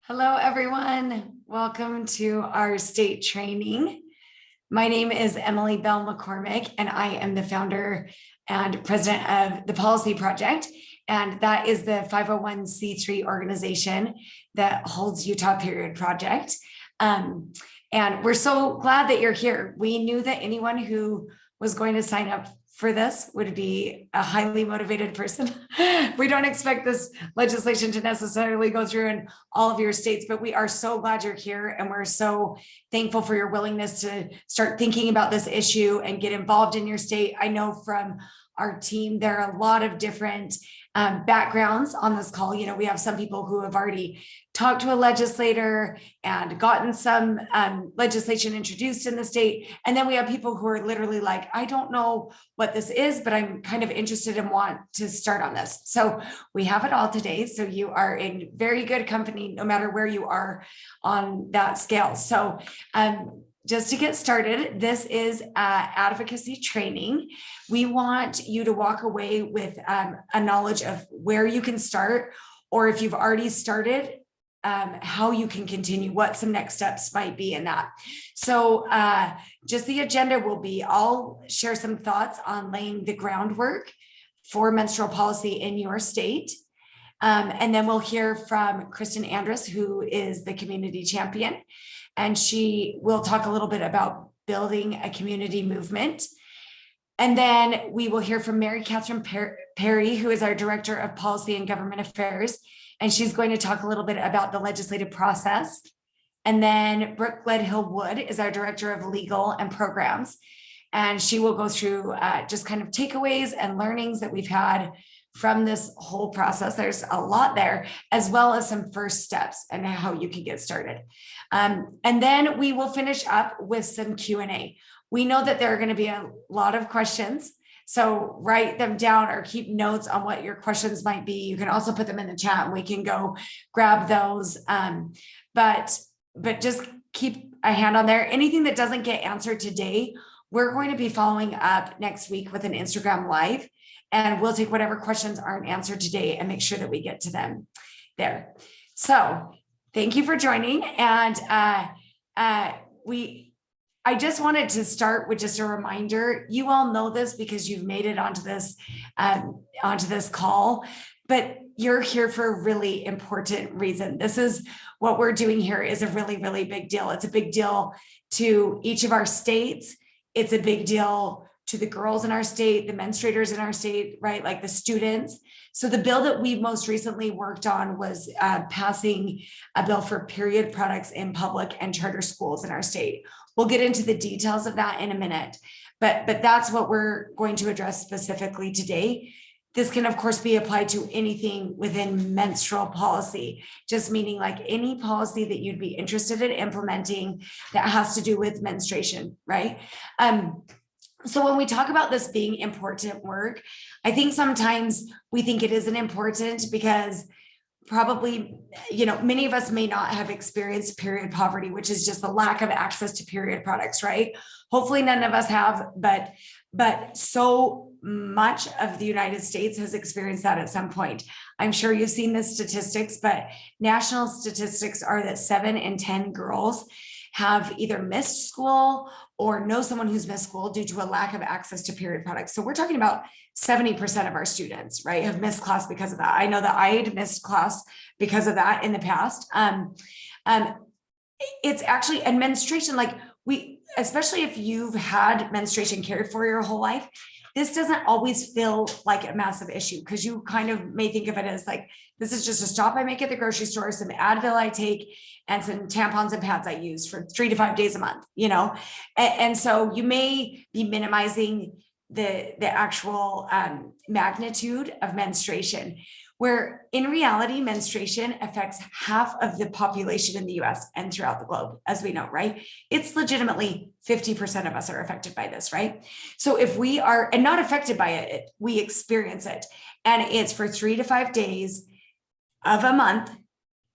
Hello, everyone. Welcome to our state training. My name is Emily Bell McCormick, and I am the founder and president of the Policy Project. And that is the 501c3 organization that holds Utah Period Project. And we're so glad that you're here. We knew that anyone who was going to sign up for this would be a highly motivated person. We don't expect this legislation to necessarily go through in all of your states, but we are so glad you're here, and we're so thankful for your willingness to start thinking about this issue and get involved in your state. I know from our team, there are a lot of different backgrounds on this call. You know, we have some people who have already talked to a legislator and gotten some legislation introduced in the state. And then we have people who are literally like, I don't know what this is, but I'm kind of interested and want to start on this. So we have it all today. So you are in very good company, no matter where you are on that scale. So just to get started, this is advocacy training. We want you to walk away with a knowledge of where you can start, or if you've already started, how you can continue, what some next steps might be in that. So just the agenda will be, I'll share some thoughts on laying the groundwork for menstrual policy in your state. And then we'll hear from Kristin Andrus, who is the community champion. And she will talk a little bit about building a community movement. And then we will hear from Mary Catherine Perry, who is our Director of Policy and Government Affairs. And she's going to talk a little bit about the legislative process. And then Brooke Gledhill Wood is our Director of Legal and Programs. And she will go through just kind of takeaways and learnings that we've had from this whole process. There's a lot there, as well as some first steps and how you can get started. And then we will finish up with some Q&A. We know that there are going to be a lot of questions, so write them down or keep notes on what your questions might be. You can also put them in the chat and we can go grab those. But just keep a hand on there. Anything that doesn't get answered today, we're going to be following up next week with an Instagram Live. And we'll take whatever questions aren't answered today and make sure that we get to them there. So thank you for joining. And I just wanted to start with just a reminder. You all know this because you've made it onto this call, but you're here for a really important reason. This is what we're doing here is a really, really big deal. It's a big deal to each of our states. It's a big deal to the girls in our state, the menstruators in our state, right? Like the students. So the bill that we most recently worked on was passing a bill for period products in public and charter schools in our state. We'll get into the details of that in a minute, but that's what we're going to address specifically today. This can, of course, be applied to anything within menstrual policy, just meaning like any policy that you'd be interested in implementing that has to do with menstruation, right? So when we talk about this being important work, I think sometimes we think it isn't important because probably, you know, many of us may not have experienced period poverty, which is just the lack of access to period products, right? Hopefully none of us have, but so much of the United States has experienced that at some point. I'm sure you've seen the statistics, but national statistics are that 7 in 10 girls have either missed school or know someone who's missed school due to a lack of access to period products. So we're talking about 70% of our students, right, have missed class because of that. I know that I had missed class because of that in the past. It's actually, and menstruation, like especially if you've had menstruation cared for your whole life, this doesn't always feel like a massive issue because you kind of may think of it as like, this is just a stop I make at the grocery store, some Advil I take, and some tampons and pads I use for 3 to 5 days a month, you know? And so you may be minimizing the actual magnitude of menstruation, where in reality, menstruation affects half of the population in the US and throughout the globe, as we know, right? It's legitimately 50% of us are affected by this, right? So if we are, and not affected by it, we experience it. And it's for 3 to 5 days of a month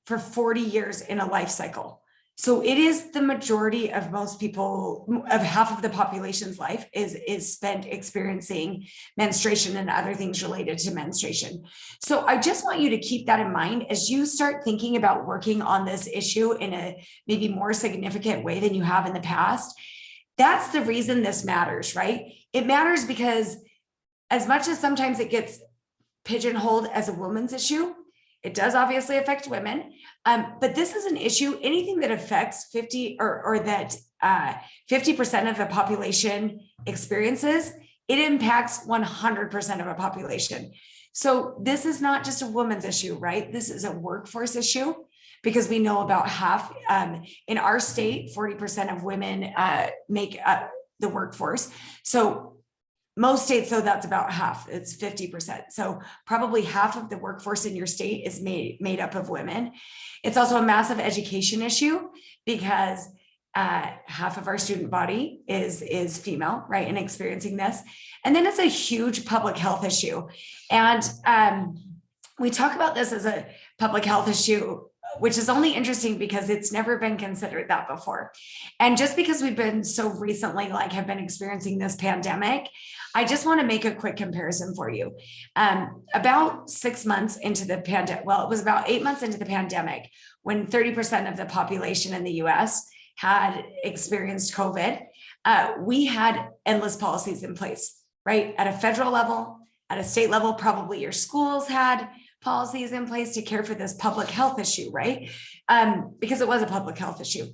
for 40 years in a life cycle. So it is the majority of most people, of half of the population's life is spent experiencing menstruation and other things related to menstruation. So I just want you to keep that in mind as you start thinking about working on this issue in a maybe more significant way than you have in the past. That's the reason this matters, right? It matters because as much as sometimes it gets pigeonholed as a woman's issue, it does obviously affect women, but this is an issue. Anything that affects 50 or that 50% of the population experiences, it impacts 100% of a population. So this is not just a woman's issue, right? This is a workforce issue because we know about half in our state, 40% of women make up the workforce. So most states, though, that's about half, it's 50%. So probably half of the workforce in your state is made up of women. It's also a massive education issue because half of our student body is female, right, and experiencing this. And then it's a huge public health issue. And we talk about this as a public health issue, which is only interesting because it's never been considered that before. And just because we've been so recently, have been experiencing this pandemic, I just want to make a quick comparison for you. About 6 months into the pandemic, well, it was about 8 months into the pandemic when 30% of the population in the US had experienced COVID, we had endless policies in place, right? At a federal level, at a state level, probably your schools had policies in place to care for this public health issue, right? Because it was a public health issue.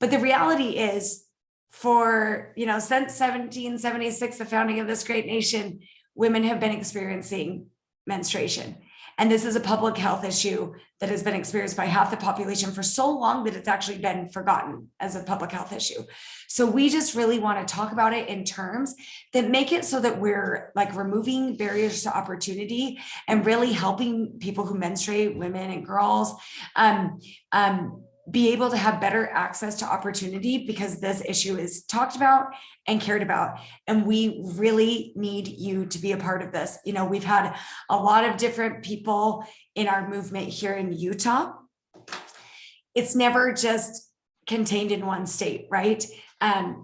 But the reality is, for, since 1776, the founding of this great nation, women have been experiencing menstruation. And this is a public health issue that has been experienced by half the population for so long that it's actually been forgotten as a public health issue. So we just really want to talk about it in terms that make it so that we're removing barriers to opportunity and really helping people who menstruate, women and girls, be able to have better access to opportunity because this issue is talked about and cared about. And we really need you to be a part of this. We've had a lot of different people in our movement here in Utah. It's never just contained in one state, right?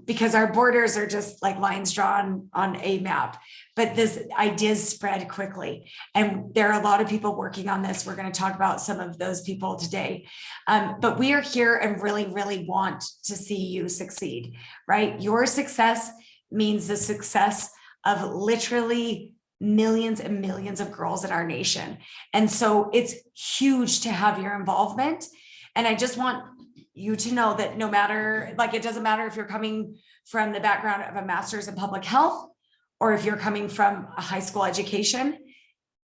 Because our borders are just like lines drawn on a map, but this ideas spread quickly. And there are a lot of people working on this. We're going to talk about some of those people today. But we are here and really, really want to see you succeed, right? Your success means the success of literally millions and millions of girls in our nation. And so it's huge to have your involvement. And I just want you to know that no matter, it doesn't matter if you're coming from the background of a master's in public health or if you're coming from a high school education,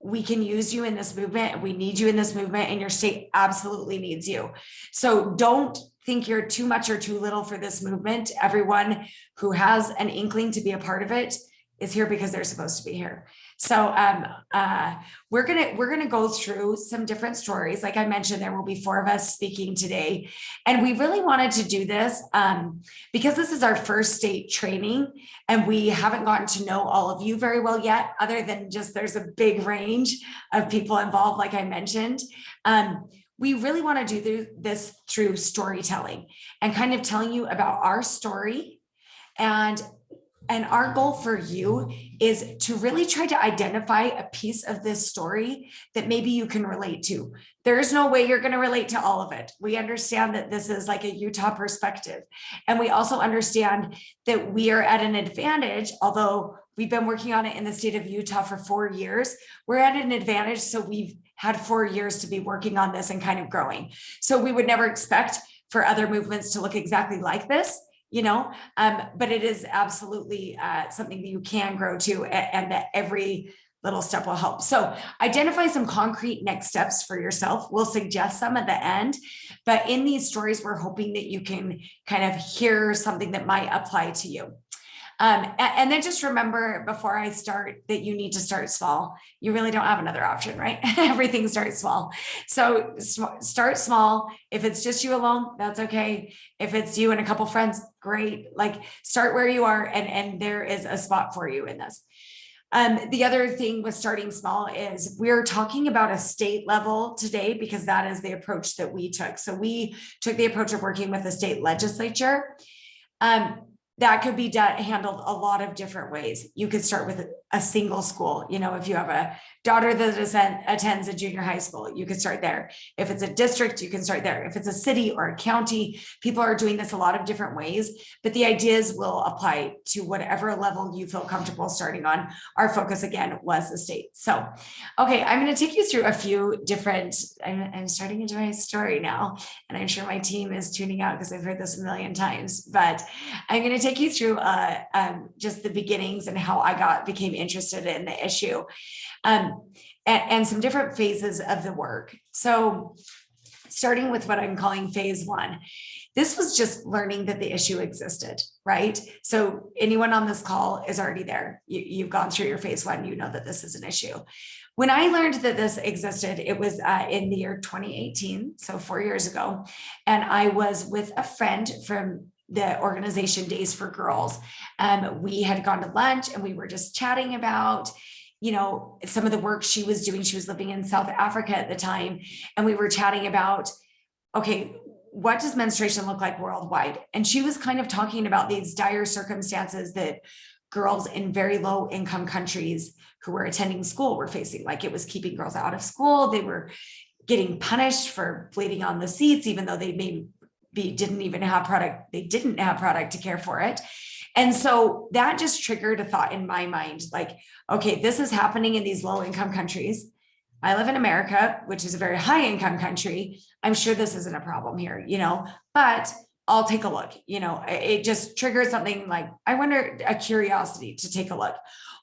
we can use you in this movement. We need you in this movement, and your state absolutely needs you. So don't think you're too much or too little for this movement. Everyone who has an inkling to be a part of it is here because they're supposed to be here. So we're gonna go through some different stories. Like I mentioned, there will be 4 of us speaking today, and we really wanted to do this because this is our first state training, and we haven't gotten to know all of you very well yet, other than just there's a big range of people involved, like I mentioned. We really want to do this through storytelling and kind of telling you about our story. And our goal for you is to really try to identify a piece of this story that maybe you can relate to. There's no way you're going to relate to all of it. We understand that this is like a Utah perspective. And we also understand that we are at an advantage, although we've been working on it in the state of Utah for 4 years. We're at an advantage. So we've had 4 years to be working on this and kind of growing. So we would never expect for other movements to look exactly like this. But it is absolutely something that you can grow to, and that every little step will help. So identify some concrete next steps for yourself. We'll suggest some at the end, but in these stories, we're hoping that you can kind of hear something that might apply to you. And then just remember before I start that you need to start small. You really don't have another option, right? Everything starts small. So start small. If it's just you alone, that's okay. If it's you and a couple friends, great. Start where you are, and there is a spot for you in this. The other thing with starting small is we're talking about a state level today because that is the approach that we took. So we took the approach of working with the state legislature. That could be handled a lot of different ways. You could start with a single school. If you have a daughter that attends a junior high school, you could start there. If it's a district, you can start there. If it's a city or a county, people are doing this a lot of different ways, but the ideas will apply to whatever level you feel comfortable starting on. Our focus again was the state. So, okay, I'm going to take you through a few different, I'm starting into my story now, and I'm sure my team is tuning out because I've heard this a million times, but I'm going to take you through just the beginnings and how I became interested in the issue. And some different phases of the work. So starting with what I'm calling phase one, this was just learning that the issue existed, right? So anyone on this call is already there. You've gone through your phase one, you know that this is an issue. When I learned that this existed, it was in the year 2018, so 4 years ago, and I was with a friend from the organization Days for Girls. We had gone to lunch and we were just chatting about some of the work she was doing. She was living in South Africa at the time. And we were chatting about, okay, what does menstruation look like worldwide? And she was kind of talking about these dire circumstances that girls in very low income countries who were attending school were facing. Like it was keeping girls out of school. They were getting punished for bleeding on the seats, even though they didn't have product to care for it. And so that just triggered a thought in my mind, like, okay, this is happening in these low income countries. I live in America, which is a very high income country. I'm sure this isn't a problem here, but I'll take a look. It just triggered something like, I wonder, a curiosity to take a look.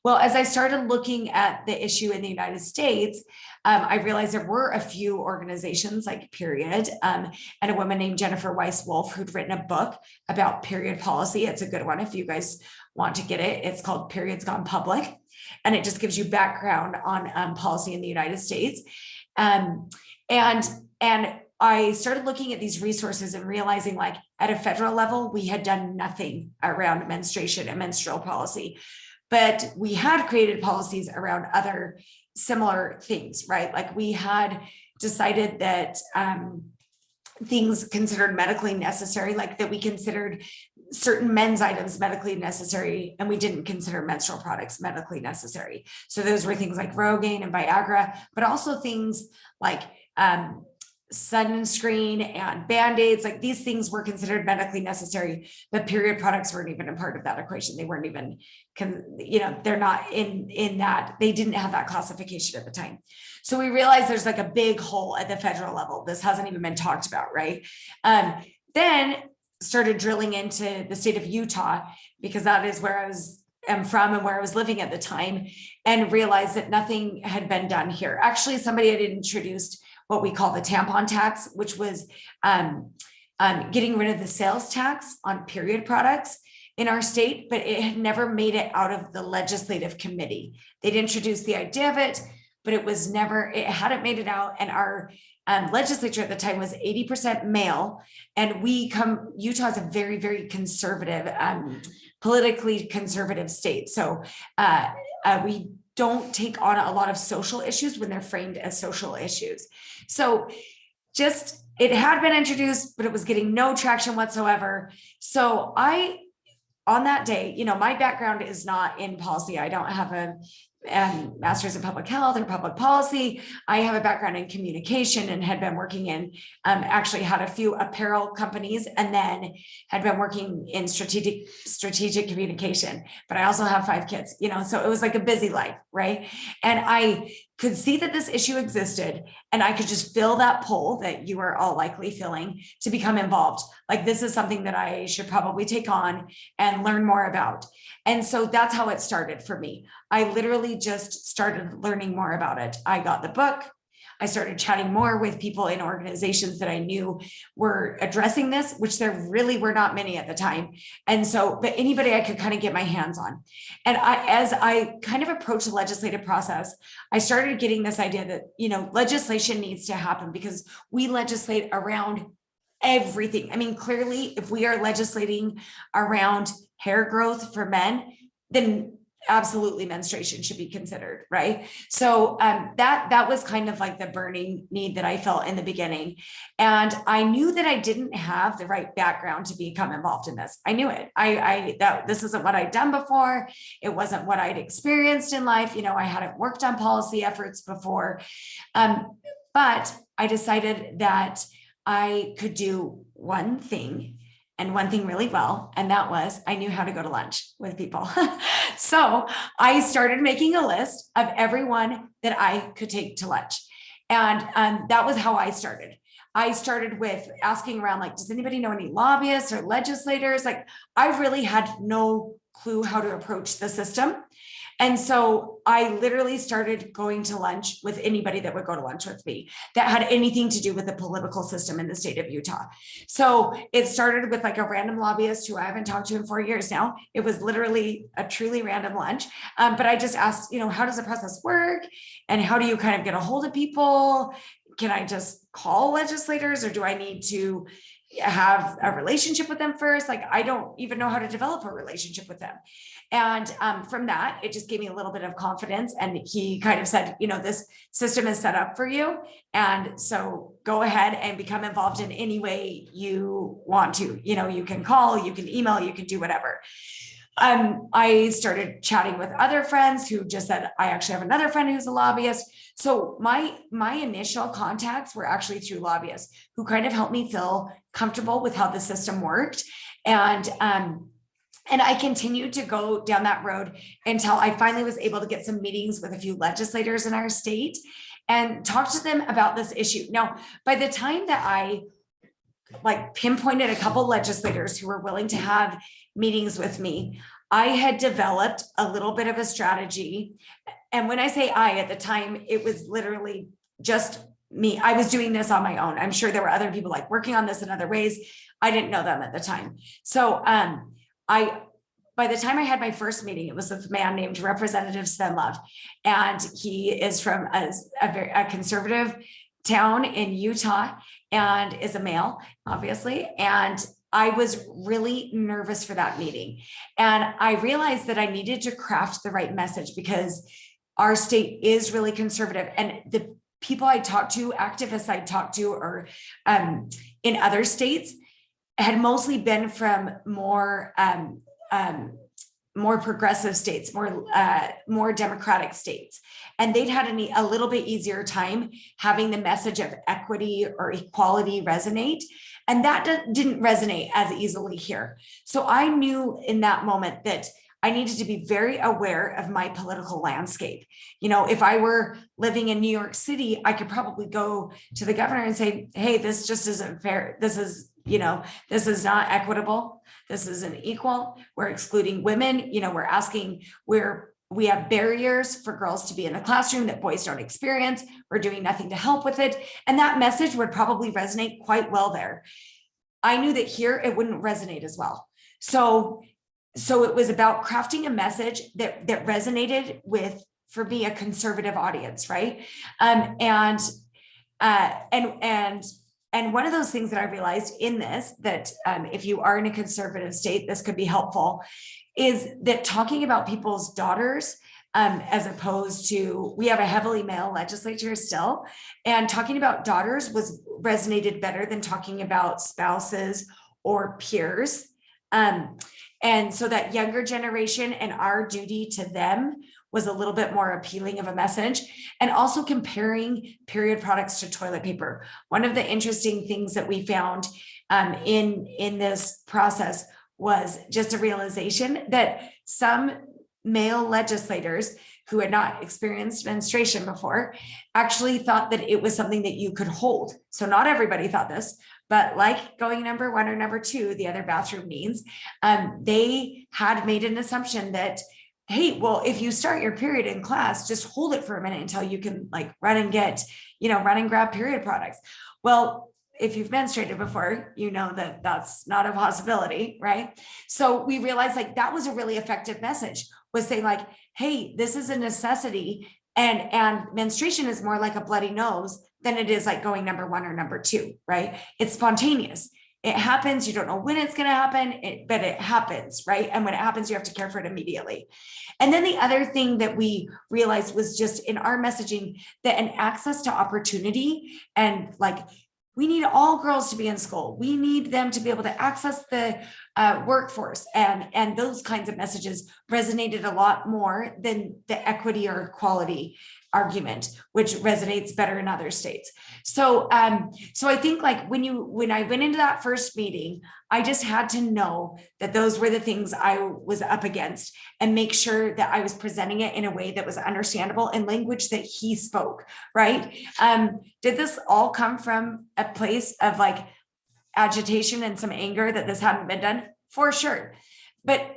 Well, as I started looking at the issue in the United States, I realized there were a few organizations like Period, and a woman named Jennifer Weiss-Wolf who'd written a book about period policy. It's a good one if you guys want to get it. It's called Period's Gone Public, and it just gives you background on policy in the United States. And I started looking at these resources and realizing, like, at a federal level, we had done nothing around menstruation and menstrual policy, but we had created policies around other similar things, right? Like we had decided that things considered medically necessary, like that we considered certain men's items medically necessary, and we didn't consider menstrual products medically necessary. So those were things like Rogaine and Viagra, but also things like sunscreen and Band-Aids. Like these things were considered medically necessary, but period products weren't even a part of that equation. They weren't even, they're not in that, they didn't have that classification at the time. So we realized there's like a big hole at the federal level. This hasn't even been talked about, right? Then started drilling into the state of Utah, because that is where am from and where I was living at the time, and realized that nothing had been done here. Actually, somebody had introduced what we call the tampon tax, which was getting rid of the sales tax on period products in our state, but it had never made it out of the legislative committee. They'd introduced the idea of it, but it hadn't made it out. And our legislature at the time was 80% male. And Utah is a very, very conservative, politically conservative state. So we don't take on a lot of social issues when they're framed as social issues. So it had been introduced, but it was getting no traction whatsoever. So on that day, my background is not in policy. I don't have a master's in public health or public policy. I have a background in communication and had been working in, actually had a few apparel companies, and then had been working in strategic communication, but I also have 5 kids, so it was like a busy life, right? And I could see that this issue existed, and I could just feel that pull that you are all likely feeling to become involved. Like, this is something that I should probably take on and learn more about. And so that's how it started for me. I literally just started learning more about it. I got the book. I started chatting more with people in organizations that I knew were addressing this, which there really were not many at the time. And so, but anybody I could kind of get my hands on. And as I kind of approached the legislative process, I started getting this idea that, legislation needs to happen because we legislate around everything. I mean, clearly, if we are legislating around hair growth for men, then absolutely menstruation should be considered, right? So that was kind of like the burning need that I felt in the beginning. And I knew that I didn't have the right background to become involved in this. I knew it. That this isn't what I'd done before. It wasn't what I'd experienced in life. I hadn't worked on policy efforts before. But I decided that I could do one thing, and one thing really well, and that was I knew how to go to lunch with people. So I started making a list of everyone that I could take to lunch. And that was how I started. I started with asking around, like, does anybody know any lobbyists or legislators? Like, I really had no clue how to approach the system. And so I literally started going to lunch with anybody that would go to lunch with me that had anything to do with the political system in the state of Utah. So it started with like a random lobbyist who I haven't talked to in 4 years now. It was literally a truly random lunch. But I just asked, how does the process work? And how do you kind of get a hold of people? Can I just call legislators, or do I need to have a relationship with them first? Like, I don't even know how to develop a relationship with them. And from that, it just gave me a little bit of confidence. And he kind of said, this system is set up for you. And so go ahead and become involved in any way you want to. You can call, you can email, you can do whatever. I started chatting with other friends who just said, I actually have another friend who's a lobbyist. So my initial contacts were actually through lobbyists who kind of helped me feel comfortable with how the system worked. And I continued to go down that road until I finally was able to get some meetings with a few legislators in our state and talk to them about this issue. Now, by the time that I pinpointed a couple legislators who were willing to have meetings with me, I had developed a little bit of a strategy. And when I say at the time, it was literally just me. I was doing this on my own. I'm sure there were other people working on this in other ways. I didn't know them at the time. So by the time I had my first meeting, it was with a man named Representative Svenlove, and he is from a conservative town in Utah and is a male, obviously. And I was really nervous for that meeting. And I realized that I needed to craft the right message because our state is really conservative. And the people I talked to, activists I talked to, or in other states, had mostly been from more progressive states, more democratic states. And they'd had a little bit easier time having the message of equity or equality resonate. And that didn't resonate as easily here. So I knew in that moment that I needed to be very aware of my political landscape. If I were living in New York City, I could probably go to the governor and say, hey, this just isn't fair. This is not equitable. This isn't equal. We're excluding women. We're asking we have barriers for girls to be in the classroom that boys don't experience. We're doing nothing to help with it. And that message would probably resonate quite well there. I knew that here it wouldn't resonate as well. So it was about crafting a message that resonated with, for me, a conservative audience, right? And one of those things that I realized in this, that if you are in a conservative state, this could be helpful, is that talking about people's daughters, as opposed to, we have a heavily male legislature still, and talking about daughters resonated better than talking about spouses or peers. And so that younger generation and our duty to them was a little bit more appealing of a message. And also comparing period products to toilet paper. One of the interesting things that we found in this process was just a realization that some male legislators who had not experienced menstruation before actually thought that it was something that you could hold. So not everybody thought this, but like going number one or number two, the other bathroom needs, they had made an assumption that, hey, well, if you start your period in class, just hold it for a minute until you can run and grab period products. Well, if you've menstruated before, you know that that's not a possibility, right? So we realized that was a really effective message, was saying hey, this is a necessity, and menstruation is more like a bloody nose than it is going number one or number two, right? It's spontaneous. It happens. You don't know when it's going to happen, but it happens, right? And when it happens, you have to care for it immediately. And then the other thing that we realized was just in our messaging that an access to opportunity, and like, we need all girls to be in school. We need them to be able to access the workforce, and those kinds of messages resonated a lot more than the equity or equality argument, which resonates better in other states. So I think like when I went into that first meeting, I just had to know that those were the things I was up against, and make sure that I was presenting it in a way that was understandable in language that he spoke, right? Did this all come from a place of like agitation and some anger that this hadn't been done? For sure. But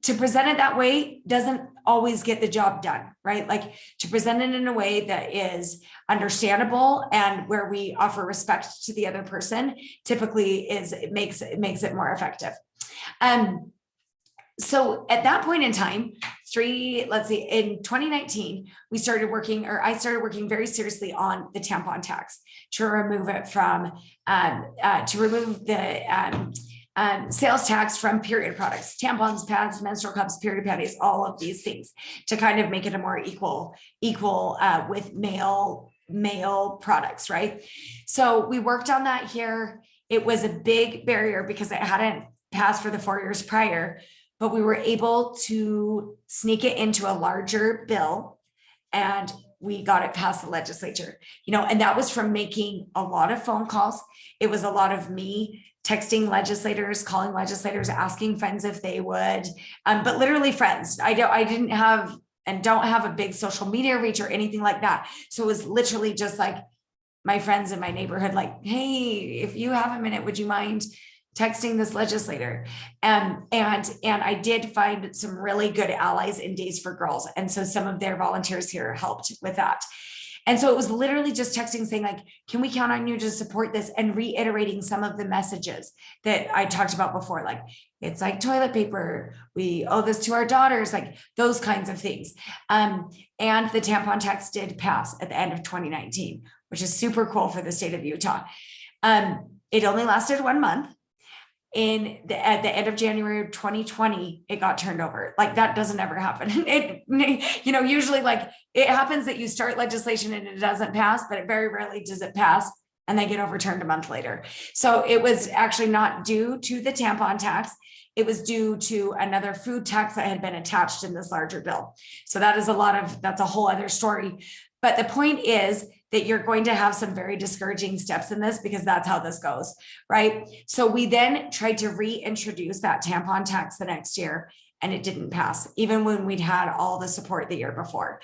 to present it that way doesn't always get the job done, right? Like, to present it in a way that is understandable and where we offer respect to the other person typically makes it more effective. So at that point in time, in 2019, I started working very seriously on the tampon tax to remove it from, to remove the sales tax from period products, tampons, pads, menstrual cups, period panties, all of these things, to kind of make it a more equal with male products, right? So we worked on that here. It was a big barrier because it hadn't passed for the 4 years prior, but we were able to sneak it into a larger bill, and we got it past the legislature, and that was from making a lot of phone calls. It was a lot of me texting legislators, calling legislators, asking friends if they would, but literally friends. I didn't have and don't have a big social media reach or anything like that. So it was literally just like my friends in my neighborhood, like, hey, if you have a minute, would you mind texting this legislator? And I did find some really good allies in Days for Girls. And so some of their volunteers here helped with that. And so it was literally just texting saying like, can we count on you to support this? And reiterating some of the messages that I talked about before, like, it's like toilet paper, we owe this to our daughters, like those kinds of things. And the tampon tax did pass at the end of 2019, which is super cool for the state of Utah. It only lasted 1 month. At the end of January of 2020, it got turned over. Like, that doesn't ever happen. Usually like it happens that you start legislation and it doesn't pass, but it very rarely does it pass and they get overturned a month later. So it was actually not due to the tampon tax. It was due to another food tax that had been attached in this larger bill. So that's a whole other story. But the point is that you're going to have some very discouraging steps in this, because that's how this goes, right? So we then tried to reintroduce that tampon tax the next year, and it didn't pass, even when we'd had all the support the year before.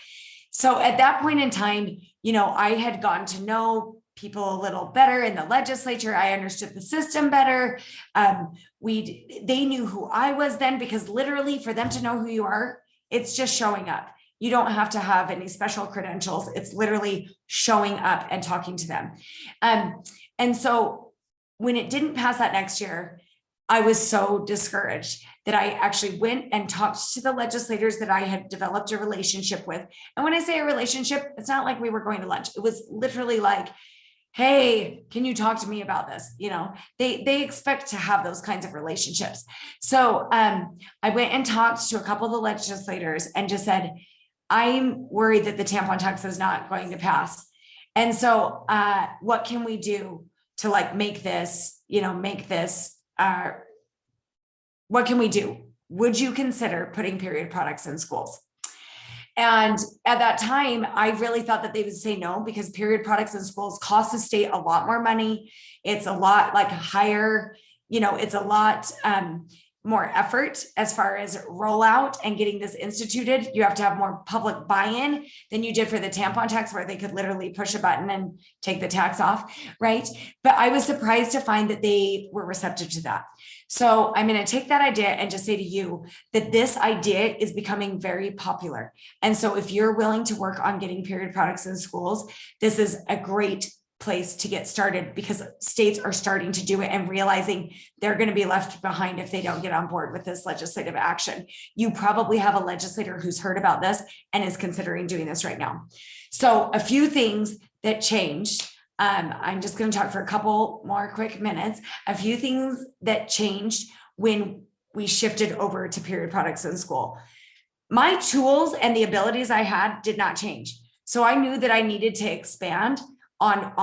So at that point in time, I had gotten to know people a little better in the legislature. I understood the system better. They knew who I was then, because literally for them to know who you are, it's just showing up. You don't have to have any special credentials. It's literally showing up and talking to them. And so when it didn't pass that next year, I was so discouraged that I actually went and talked to the legislators that I had developed a relationship with. And when I say a relationship, it's not like we were going to lunch. It was literally like, hey, can you talk to me about this? They expect to have those kinds of relationships. So I went and talked to a couple of the legislators and just said, I'm worried that the tampon tax is not going to pass. And so what can we do to like make this, what can we do? Would you consider putting period products in schools? And at that time, I really thought that they would say no, because period products in schools cost the state a lot more money. It's a lot like higher, it's a lot more effort as far as rollout and getting this instituted. You have to have more public buy-in than you did for the tampon tax, where they could literally push a button and take the tax off, right? But I was surprised to find that they were receptive to that. So I'm going to take that idea and just say to you that this idea is becoming very popular. And so if you're willing to work on getting period products in schools, this is a great place to get started, because states are starting to do it and realizing they're going to be left behind if they don't get on board with this legislative action. You probably have a legislator who's heard about this and is considering doing this right now. So a few things that changed I'm just going to talk for a couple more quick minutes. A few things that changed when we shifted over to period products in school. My tools and the abilities I had did not change. So I knew that I needed to expand on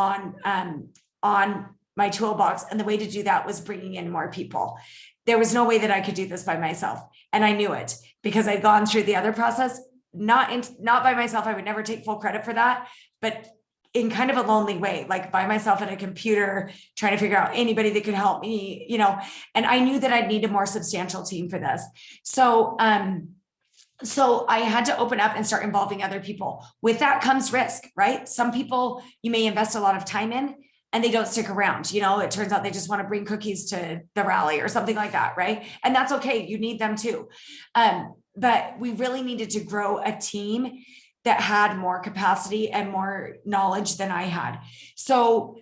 my toolbox. And the way to do that was bringing in more people. There was no way that I could do this by myself. And I knew it because I'd gone through the other process, not by myself. I would never take full credit for that, but in kind of a lonely way, like by myself at a computer, trying to figure out anybody that could help me, and I knew that I'd need a more substantial team for this. So I had to open up and start involving other people. With that comes risk, right? Some people you may invest a lot of time in and they don't stick around. It turns out they just want to bring cookies to the rally or something like that, right? And that's okay. You need them too. But we really needed to grow a team that had more capacity and more knowledge than I had. So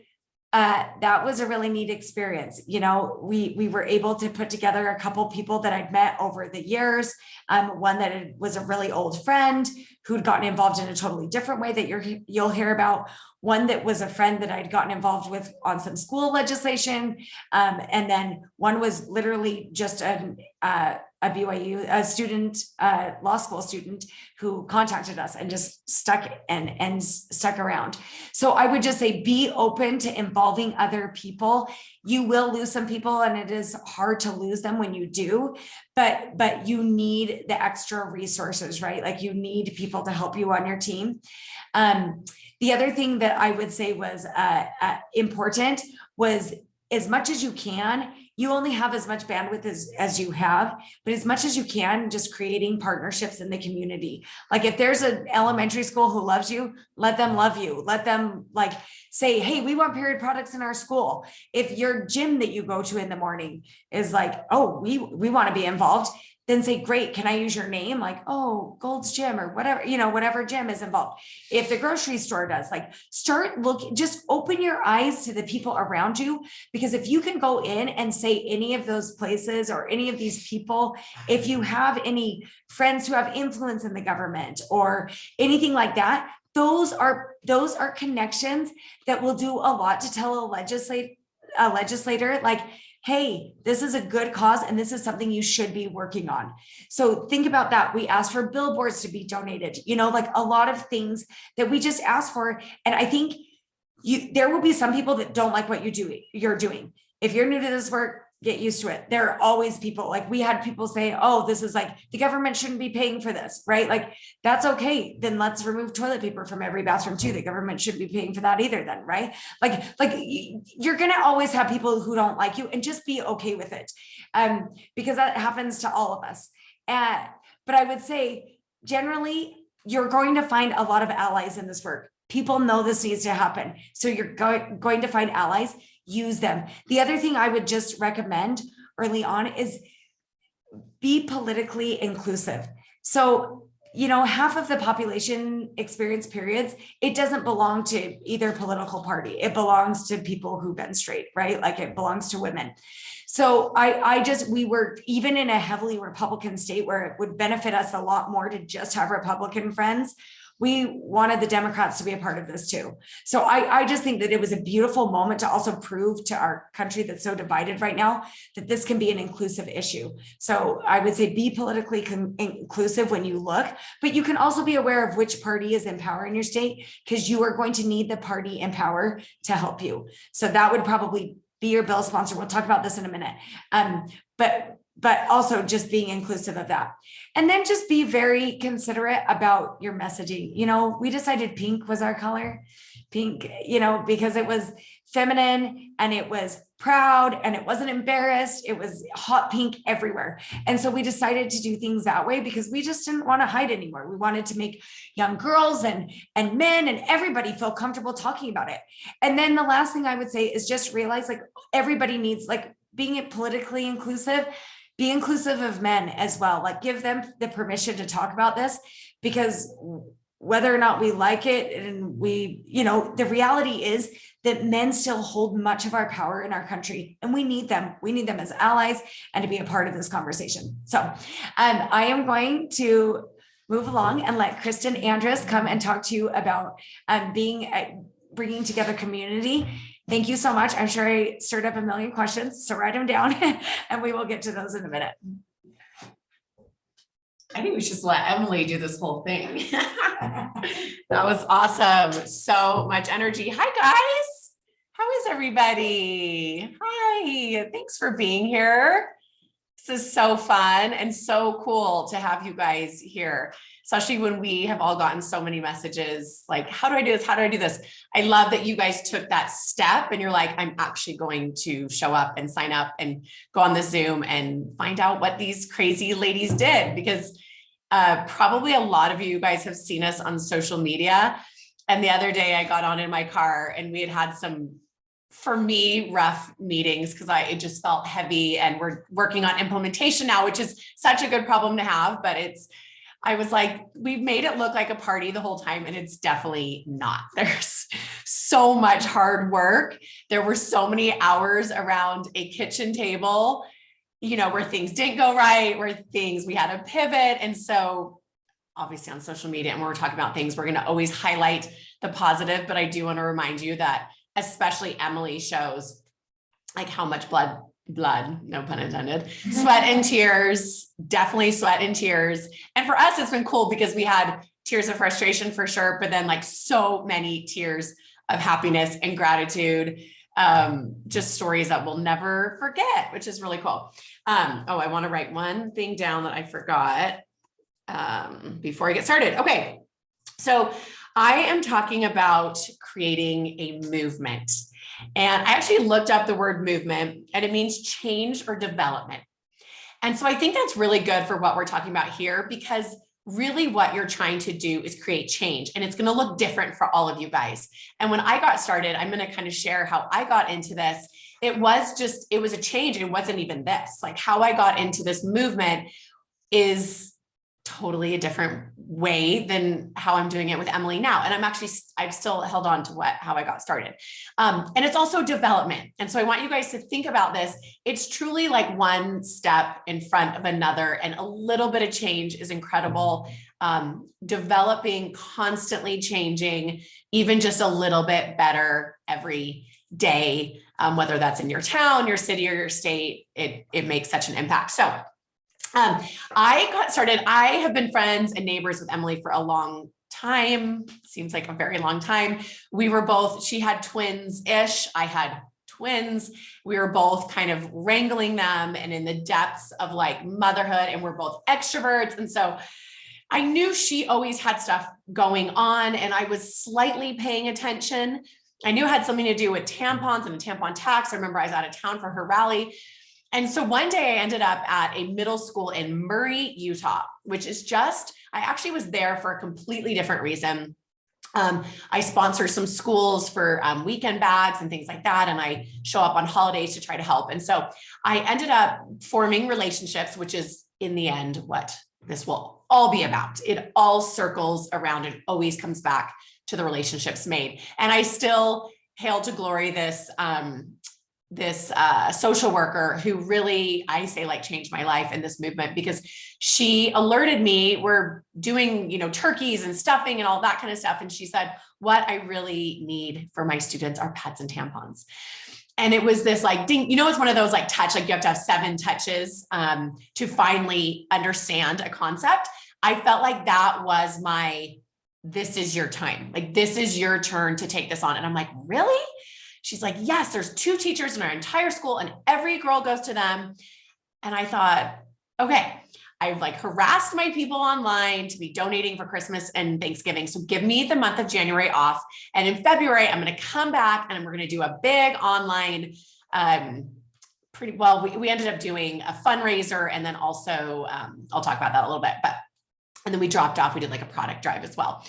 that was a really neat experience. We were able to put together a couple people that I'd met over the years. One that was a really old friend who'd gotten involved in a totally different way that you'll hear about. One that was a friend that I'd gotten involved with on some school legislation. And then one was literally just a BYU, a student, law school student who contacted us and just stuck around. So I would just say, be open to involving other people. You will lose some people and it is hard to lose them when you do, but you need the extra resources, right? Like you need people to help you on your team. The other thing that I would say was important was, as much as you can, you only have as much bandwidth as you have, but as much as you can, just creating partnerships in the community. Like if there's an elementary school who loves you, let them love you. Let them say, hey, we want period products in our school. If your gym that you go to in the morning is like, oh, we want to be involved, then say, great, can I use your name? Like, oh, Gold's Gym or whatever, whatever gym is involved. If the grocery store does, start looking, just open your eyes to the people around you. Because if you can go in and say any of those places or any of these people, if you have any friends who have influence in the government or anything like that, those are connections that will do a lot to tell a legislator, like, hey, this is a good cause and this is something you should be working on. So think about that. We asked for billboards to be donated, a lot of things that we just asked for. And I think there will be some people that don't like what you're doing. If you're new to this work, get used to it. There are always people, we had people say, oh, this is the government shouldn't be paying for this, right? That's okay. Then let's remove toilet paper from every bathroom too. The government shouldn't be paying for that either then, right? You're going to always have people who don't like you, and just be okay with it. Because that happens to all of us. But I would say generally you're going to find a lot of allies in this work. People know this needs to happen. So you're going to find allies. Use them. The other thing I would just recommend early on is be politically inclusive. So, half of the population experience periods. It doesn't belong to either political party. It belongs to people who've been straight, right? It belongs to women. So we were even in a heavily Republican state where it would benefit us a lot more to just have Republican friends. We wanted the Democrats to be a part of this too. So I just think that it was a beautiful moment to also prove to our country that's so divided right now that this can be an inclusive issue. So I would say be politically inclusive when you look, but you can also be aware of which party is in power in your state, because you are going to need the party in power to help you. So that would probably be your bill sponsor. We'll talk about this in a minute. But also just being inclusive of that. And then just be very considerate about your messaging. We decided pink was our color, pink, because it was feminine and it was proud and it wasn't embarrassed. It was hot pink everywhere. And so we decided to do things that way because we just didn't want to hide anymore. We wanted to make young girls and men and everybody feel comfortable talking about it. And then the last thing I would say is just realize everybody needs, being politically inclusive. Be inclusive of men as well. Give them the permission to talk about this, because whether or not we like it, and the reality is that men still hold much of our power in our country, and we need them. We need them as allies and to be a part of this conversation. So I am going to move along and let Kristin Andrus come and talk to you about being bringing together community. Thank you so much. I'm sure I stirred up a million questions, so write them down and we will get to those in a minute. I think we should just let Emily do this whole thing. That was awesome. So much energy. Hi, guys. How is everybody? Hi. Thanks for being here. This is so fun and so cool to have you guys here, especially when we have all gotten so many messages like, how do I do this? How do I do this? I love that you guys took that step and you're like, I'm actually going to show up and sign up and go on the Zoom and find out what these crazy ladies did, because probably a lot of you guys have seen us on social media. And the other day I got on in my car and we had some, for me, rough meetings because it just felt heavy, and we're working on implementation now, which is such a good problem to have, but I was like, we've made it look like a party the whole time, and it's definitely not. There's so much hard work. There were so many hours around a kitchen table, where things didn't go right, where we had to pivot. And so obviously on social media, and when we're talking about things, we're going to always highlight the positive, but I do want to remind you that especially Emily shows like how much blood, no pun intended, sweat and tears, definitely sweat and tears. And for us, it's been cool because we had tears of frustration for sure, but then like so many tears of happiness and gratitude, just stories that we'll never forget, which is really cool. I want to write one thing down that I forgot before I get started. Okay. So I am talking about creating a movement. And I actually looked up the word movement, and it means change or development. And so I think that's really good for what we're talking about here, because really what you're trying to do is create change, and it's going to look different for all of you guys. And when I got started, I'm going to kind of share how I got into this. It was a change. It wasn't even this. Like how I got into this movement is totally a different way than how I'm doing it with Emily now. And I've still held on to how I got started. And it's also development. And so I want you guys to think about this. It's truly like one step in front of another, and a little bit of change is incredible. Developing, constantly changing, even just a little bit better every day, whether that's in your town, your city, or your state, it makes such an impact. So I got started. I have been friends and neighbors with Emily for a long time. Seems like a very long time. She had twins-ish. I had twins. We were both kind of wrangling them and in the depths of like motherhood, and we're both extroverts. And so I knew she always had stuff going on, and I was slightly paying attention. I knew it had something to do with tampons and a tampon tax. I remember I was out of town for her rally. And so one day I ended up at a middle school in Murray, Utah, which is I actually was there for a completely different reason. I sponsor some schools for weekend bags and things like that. And I show up on holidays to try to help. And so I ended up forming relationships, which is in the end what this will all be about. It all circles around and always comes back to the relationships made. And I still hail to glory this social worker who really, I say, like, changed my life in this movement, because she alerted me, we're doing, turkeys and stuffing and all that kind of stuff. And she said, what I really need for my students are pads and tampons. And it was this like ding, it's one of those like touch, like you have to have 7 touches to finally understand a concept. I felt like that was this is your time. Like, this is your turn to take this on. And I'm like, really? She's like, yes, there's 2 teachers in our entire school and every girl goes to them. And I thought, okay, I've like harassed my people online to be donating for Christmas and Thanksgiving. So give me the month of January off. And in February, I'm going to come back and we're going to do a big online, pretty well. We ended up doing a fundraiser, and then also I'll talk about that a little bit, and then we dropped off. We did like a product drive as well.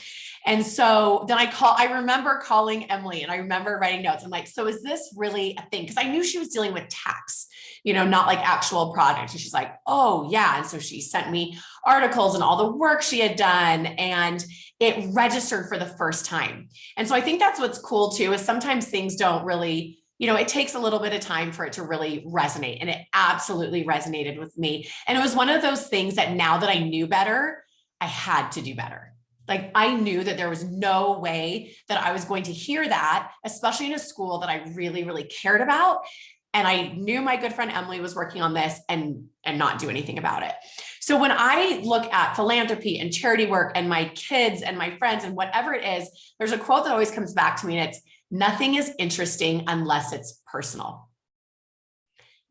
And so then I remember calling Emily, and I remember writing notes. I'm like, so is this really a thing? Because I knew she was dealing with tax, not like actual product. And she's like, oh yeah. And so she sent me articles and all the work she had done, and it registered for the first time. And so I think that's what's cool too, is sometimes things don't really, it takes a little bit of time for it to really resonate. And it absolutely resonated with me. And it was one of those things that now that I knew better, I had to do better. Like I knew that there was no way that I was going to hear that, especially in a school that I really, really cared about. And I knew my good friend Emily was working on this and not do anything about it. So when I look at philanthropy and charity work and my kids and my friends and whatever it is, there's a quote that always comes back to me, and it's, nothing is interesting unless it's personal.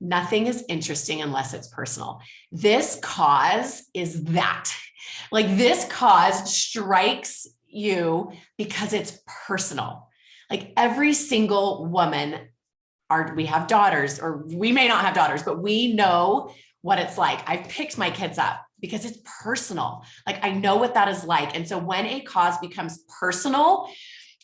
Nothing is interesting unless it's personal. This cause is that. Like this cause strikes you because it's personal. Like every single woman, we have daughters, or we may not have daughters, but we know what it's like. I've picked my kids up because it's personal. Like I know what that is like. And so when a cause becomes personal,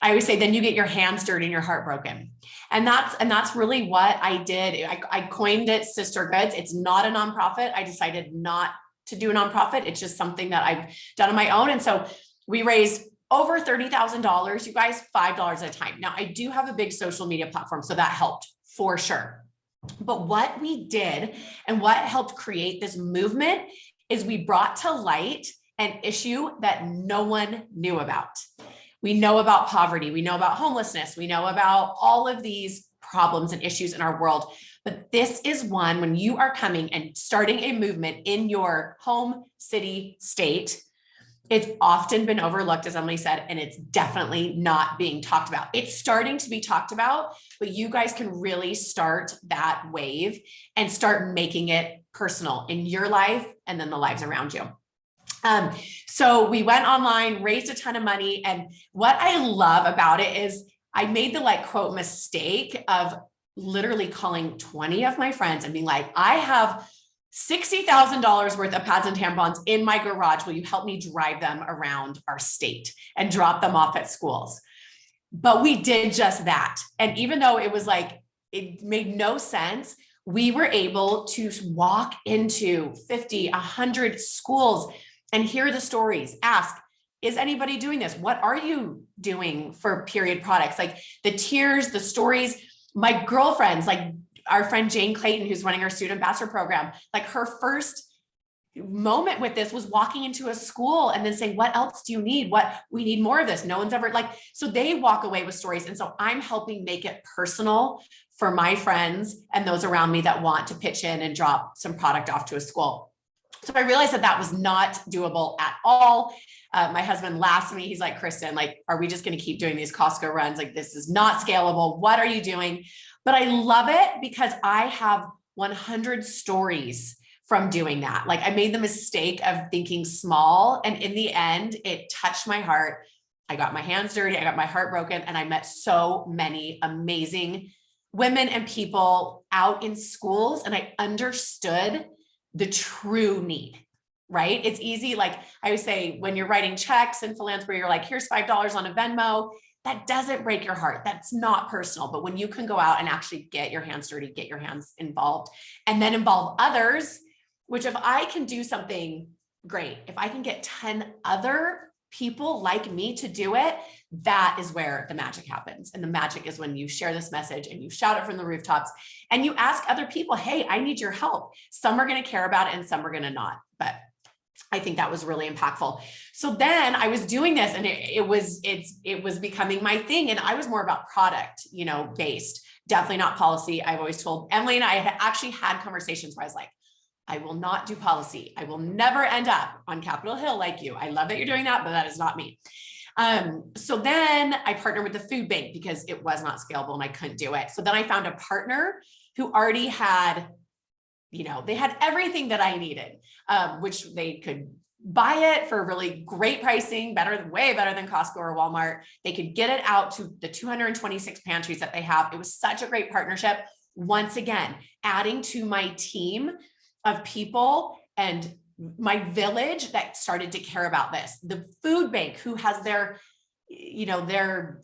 I always say, then you get your hands dirty and your heart broken. And that's really what I did. I coined it Sister Goods. It's not a nonprofit. I decided not to do a nonprofit. It's just something that I've done on my own. And so we raised over $30,000, you guys, $5 at a time. Now I do have a big social media platform, so that helped for sure. But what we did and what helped create this movement is we brought to light an issue that no one knew about. We know about poverty. We know about homelessness. We know about all of these problems and issues in our world. But this is one, when you are coming and starting a movement in your home, city, state, it's often been overlooked, as Emily said, and it's definitely not being talked about. It's starting to be talked about, but you guys can really start that wave and start making it personal in your life and then the lives around you. So we went online, raised a ton of money. And what I love about it is I made the quote mistake of literally calling 20 of my friends and being like, I have $60,000 worth of pads and tampons in my garage. Will you help me drive them around our state and drop them off at schools? But we did just that. And even though it was it made no sense, we were able to walk into 50, 100 schools and hear the stories, ask, is anybody doing this? What are you doing for period products? Like the tears, the stories, my girlfriends, our friend Jane Clayton, who's running our student ambassador program, her first moment with this was walking into a school and then saying, what else do you need? We need more of this. No one's ever so they walk away with stories. And so I'm helping make it personal for my friends and those around me that want to pitch in and drop some product off to a school. So I realized that was not doable at all. My husband laughs at me. He's like, Kristin, are we just going to keep doing these Costco runs? This is not scalable. What are you doing? But I love it because I have 100 stories from doing that. I made the mistake of thinking small, and in the end, it touched my heart. I got my hands dirty. I got my heart broken, and I met so many amazing women and people out in schools, and I understood the true need, right? It's easy. I always say, when you're writing checks in philanthropy, you're like, here's $5 on a Venmo. That doesn't break your heart. That's not personal. But when you can go out and actually get your hands dirty, get your hands involved, and then involve others, which if I can do something great, if I can get 10 other people like me to do it, that is where the magic happens. And the magic is when you share this message and you shout it from the rooftops and you ask other people, hey, I need your help. Some are going to care about it and some are going to not. But I think that was really impactful. So then I was doing this and it was becoming my thing. And I was more about product, based, definitely not policy. I've always told Emily and I had actually had conversations where I was like, I will not do policy. I will never end up on Capitol Hill like you. I love that you're doing that, but that is not me. So then I partnered with the food bank because it was not scalable and I couldn't do it. So then I found a partner who already had, they had everything that I needed, which they could buy it for really great pricing, way better than Costco or Walmart. They could get it out to the 226 pantries that they have. It was such a great partnership. Once again, adding to my team of people and my village that started to care about this. The food bank, who has their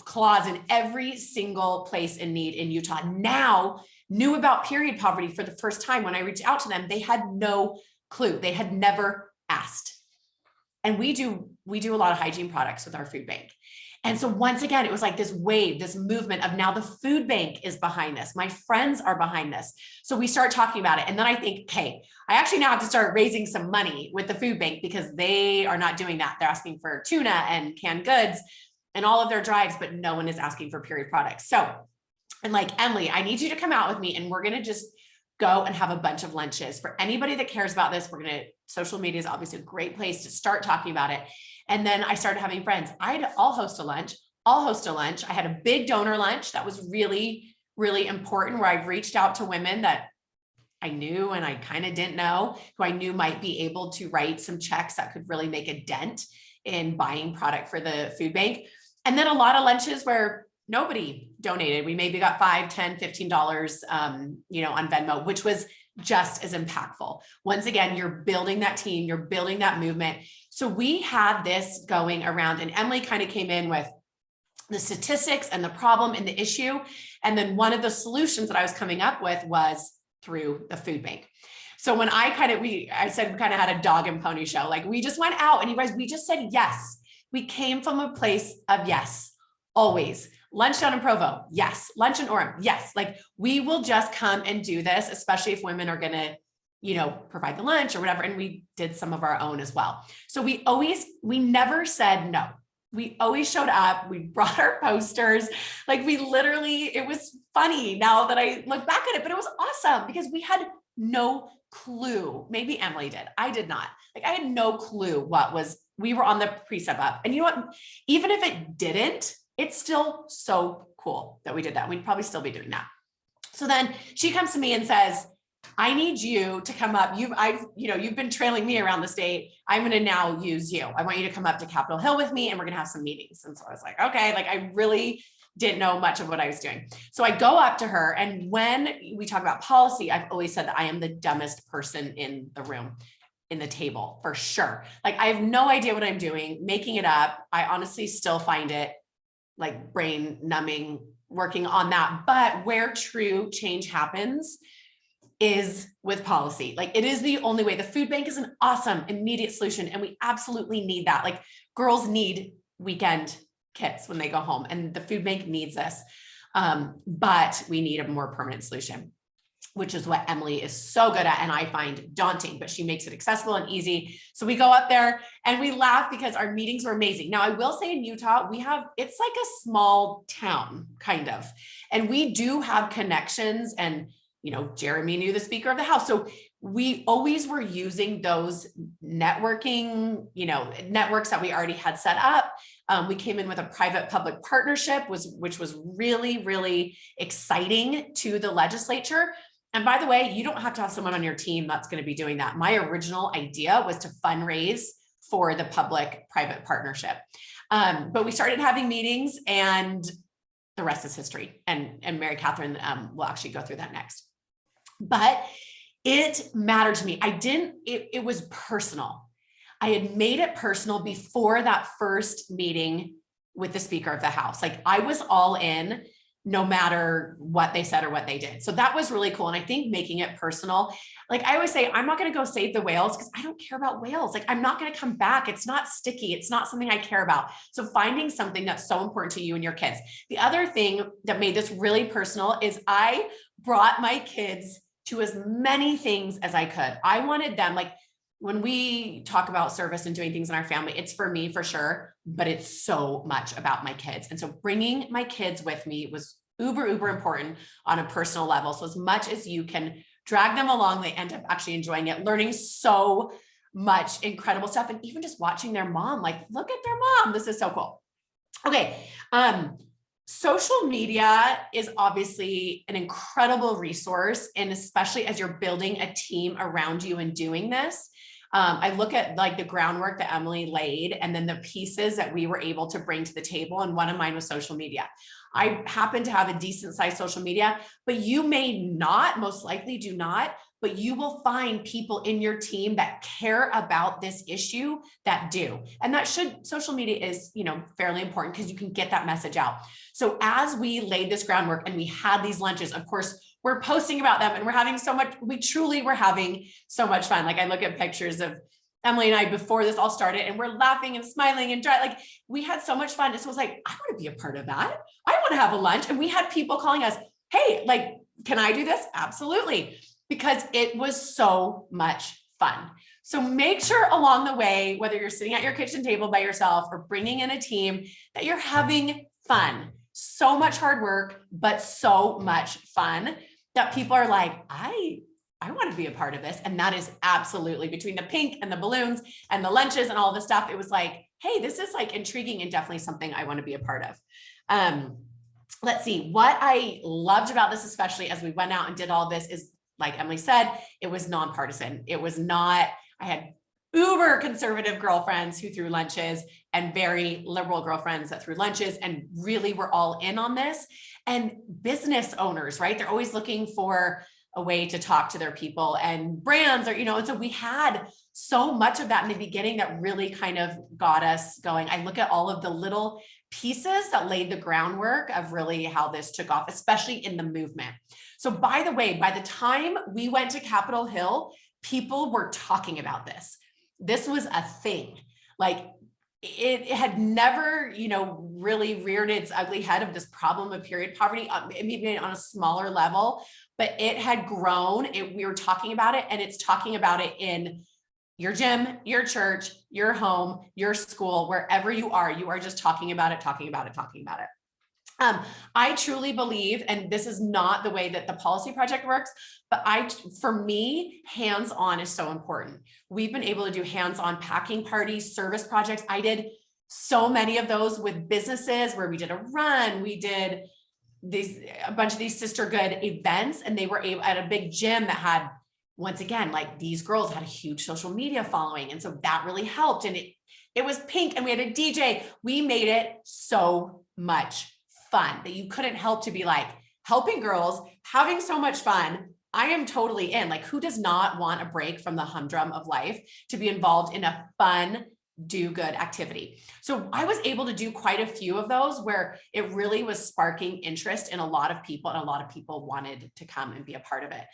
claws in every single place in need in Utah, now knew about period poverty for the first time. When I reached out to them, they had no clue. They had never asked. And we do we do a lot of hygiene products with our food bank. And so once again, it was like this wave, this movement of now the food bank is behind this. My friends are behind this. So we start talking about it. And then I think, okay, I actually now have to start raising some money with the food bank because they are not doing that. They're asking for tuna and canned goods and all of their drives, but no one is asking for period products. So I'm like, Emily, I need you to come out with me and we're going to just go and have a bunch of lunches. For anybody that cares about this, social media is obviously a great place to start talking about it. And then I started having friends. I'll host a lunch. I'll host a lunch. I had a big donor lunch that was really, really important, where I've reached out to women that I knew and I kind of didn't know, who I knew might be able to write some checks that could really make a dent in buying product for the food bank. And then a lot of lunches where nobody donated. We maybe got $5, $10, $15, on Venmo, which was just as impactful. Once again, you're building that team, you're building that movement. So we had this going around, and Emily kind of came in with the statistics and the problem and the issue. And then one of the solutions that I was coming up with was through the food bank. So when I said we kind of had a dog and pony show, like we just went out and you guys, we just said yes. We came from a place of yes, always. Lunch down in Provo, yes. Lunch in Orem, yes. Like we will just come and do this, especially if women are going to, provide the lunch or whatever. And we did some of our own as well. So we never said no. We always showed up. We brought our posters. Like it was funny now that I look back at it, but it was awesome because we had no clue. Maybe Emily did. I did not. Like I had no clue we were on the precept up. And you know what? Even if it didn't, it's still so cool that we did that. We'd probably still be doing that. So then she comes to me and says, I need you to come up. You've been trailing me around the state. I'm going to now use you. I want you to come up to Capitol Hill with me and we're going to have some meetings. And so I was like, okay, like I really didn't know much of what I was doing. So I go up to her. And when we talk about policy, I've always said that I am the dumbest person in the room, in the table for sure. Like I have no idea what I'm doing, making it up. I honestly still find it like brain numbing working on that. But where true change happens is with policy. Like it is the only way. The food bank is an awesome immediate solution. And we absolutely need that. Like girls need weekend kits when they go home and the food bank needs this. But we need a more permanent solution, which is what Emily is so good at. And I find daunting, but she makes it accessible and easy. So we go up there and we laugh because our meetings were amazing. Now I will say in Utah, it's like a small town kind of, and we do have connections and, Jeremy knew the Speaker of the House. So we always were using those networking, networks that we already had set up. We came in with a private-public partnership, which was really, really exciting to the legislature. And by the way, you don't have to have someone on your team that's going to be doing that. My original idea was to fundraise for the public-private partnership. But we started having meetings and the rest is history. And Mary Catherine will actually go through that next. But it mattered to me. It was personal. I had made it personal before that first meeting with the Speaker of the House. Like I was all in no matter what they said or what they did. So that was really cool. And I think making it personal, like I always say, I'm not going to go save the whales because I don't care about whales. Like I'm not going to come back. It's not sticky. It's not something I care about. So finding something that's so important to you and your kids. The other thing that made this really personal is I brought my kids to as many things as I could. I wanted them, like when we talk about service and doing things in our family, it's for me for sure, but it's so much about my kids. And so bringing my kids with me was uber important on a personal level. So as much as you can drag them along, they end up actually enjoying it, learning so much incredible stuff. And even just watching their mom, like, look at their mom. This is so cool. Okay. Social media is obviously an incredible resource. And especially as you're building a team around you and doing this, I look at like the groundwork that Emily laid and then the pieces that we were able to bring to the table. And one of mine was social media. I happen to have a decent sized social media, but you may not, most likely do not, but you will find people in your team that care about this issue that do. And social media is, fairly important because you can get that message out. So as we laid this groundwork and we had these lunches, of course, we're posting about them and we're having so much, we truly were having so much fun. Like I look at pictures of, Emily and I, before this all started, and we're laughing and smiling and like we had so much fun. It was like, I want to be a part of that. I want to have a lunch. And we had people calling us, hey, like, can I do this? Absolutely. Because it was so much fun. So make sure along the way, whether you're sitting at your kitchen table by yourself or bringing in a team, that you're having fun. So much hard work, but so much fun that people are like, I want to be a part of this. And that is absolutely, between the pink and the balloons and the lunches and all the stuff, it was like, hey, this is like intriguing and definitely something I want to be a part of. Let's see, what I loved about this, especially as we went out and did all this, is, like Emily said, it was nonpartisan. It was not, I had uber conservative girlfriends who threw lunches and very liberal girlfriends that threw lunches, and really were all in on this. And business owners, right? They're always looking for a way to talk to their people, and brands are, and so we had so much of that in the beginning that really kind of got us going. I look at all of the little pieces that laid the groundwork of really how this took off, especially in the movement. So by the way, by the time we went to Capitol Hill, people were talking about this. This was a thing. Like, it had never, really reared its ugly head of this problem of period poverty, maybe on a smaller level, but it had grown. We were talking about it, and it's talking about it in your gym, your church, your home, your school, wherever you are just talking about it, talking about it, talking about it. I truly believe, and this is not the way that the policy project works, but for me, hands-on is so important. We've been able to do hands-on packing parties, service projects. I did so many of those with businesses where we did a run, we did a bunch of these sisterhood events, and they were able at a big gym that had, once again, like these girls had a huge social media following. And so that really helped. And it was pink, and we had a DJ. We made it so much fun that you couldn't help to be like, helping girls, having so much fun. I am totally in. Like, who does not want a break from the humdrum of life to be involved in a fun, do good activity? So I was able to do quite a few of those where it really was sparking interest in a lot of people, and a lot of people wanted to come and be a part of it.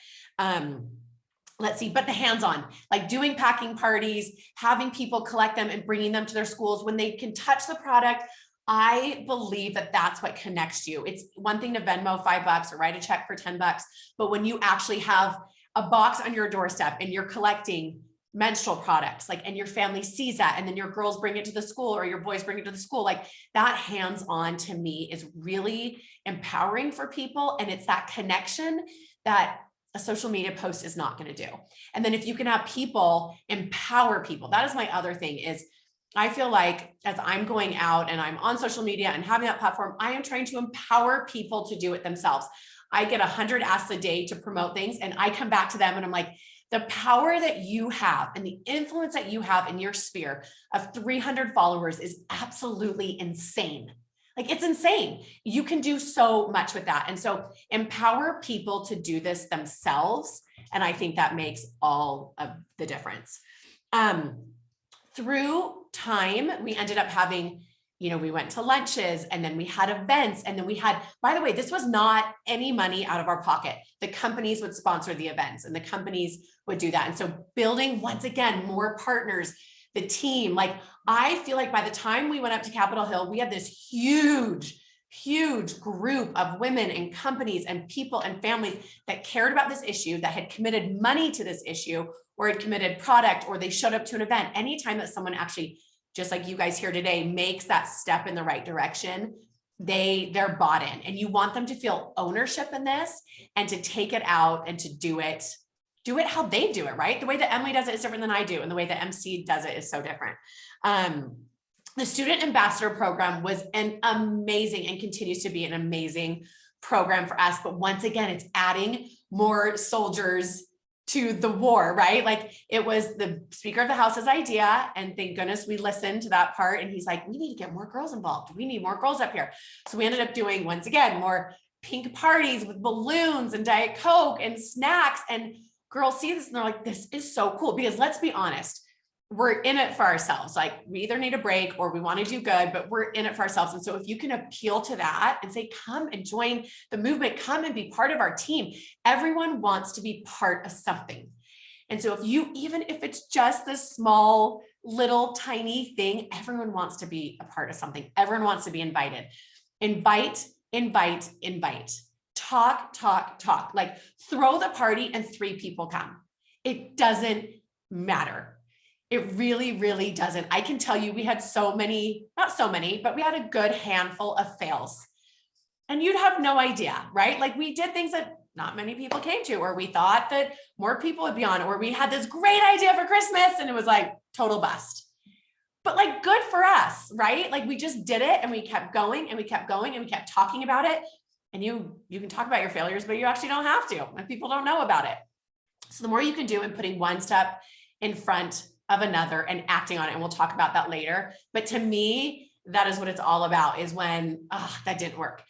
Let's see, but the hands-on, like doing packing parties, having people collect them and bringing them to their schools when they can touch the product. I believe that that's what connects you. It's one thing to Venmo $5 or write a check for $10, but when you actually have a box on your doorstep and you're collecting menstrual products, like, and your family sees that, and then your girls bring it to the school or your boys bring it to the school, like that hands-on to me is really empowering for people. And it's that connection that a social media post is not going to do. And then if you can have people empower people, that is my other thing is, I feel like as I'm going out and I'm on social media and having that platform, I am trying to empower people to do it themselves. I get 100 asks a day to promote things, and I come back to them and I'm like, the power that you have and the influence that you have in your sphere of 300 followers is absolutely insane. Like, it's insane. You can do so much with that. And so empower people to do this themselves. And I think that makes all of the difference. Through time, we ended up having, we went to lunches, and then we had events, and then we had, by the way, this was not any money out of our pocket. The companies would sponsor the events, and the companies would do that. And so building, once again, more partners, the team, like, I feel like by the time we went up to Capitol Hill, we had this huge group of women and companies and people and families that cared about this issue, that had committed money to this issue, or had committed product, or they showed up to an event. Anytime that someone actually, just like you guys here today, makes that step in the right direction, they're bought in, and you want them to feel ownership in this and to take it out and to do it how they do it, right? The way that Emily does it is different than I do, and the way that MC does it is so different. The Student Ambassador Program was an amazing, and continues to be an amazing program for us. But once again, it's adding more soldiers to the war, right? Like, it was the Speaker of the House's idea, and thank goodness we listened to that part. And he's like, we need to get more girls involved. We need more girls up here. So we ended up doing, once again, more pink parties with balloons and Diet Coke and snacks, and girls see this and they're like, this is so cool. Because let's be honest, we're in it for ourselves. Like, we either need a break or we want to do good, but we're in it for ourselves. And so if you can appeal to that and say, come and join the movement, come and be part of our team. Everyone wants to be part of something. And so even if it's just this small, little, tiny thing, everyone wants to be a part of something. Everyone wants to be invited. Invite, invite, invite. Talk, talk, talk. Like throw the party and 3 people come. It doesn't matter. It really, really doesn't. I can tell you we had not so many, but we had a good handful of fails. And you'd have no idea, right? Like we did things that not many people came to, or we thought that more people would be on, or we had this great idea for Christmas and it was like total bust. But like good for us, right? Like we just did it and we kept going and we kept going and we kept talking about it. And you can talk about your failures, but you actually don't have to, and people don't know about it. So the more you can do in putting one step in front of another and acting on it, and we'll talk about that later. But to me, that is what it's all about, is when, that didn't work.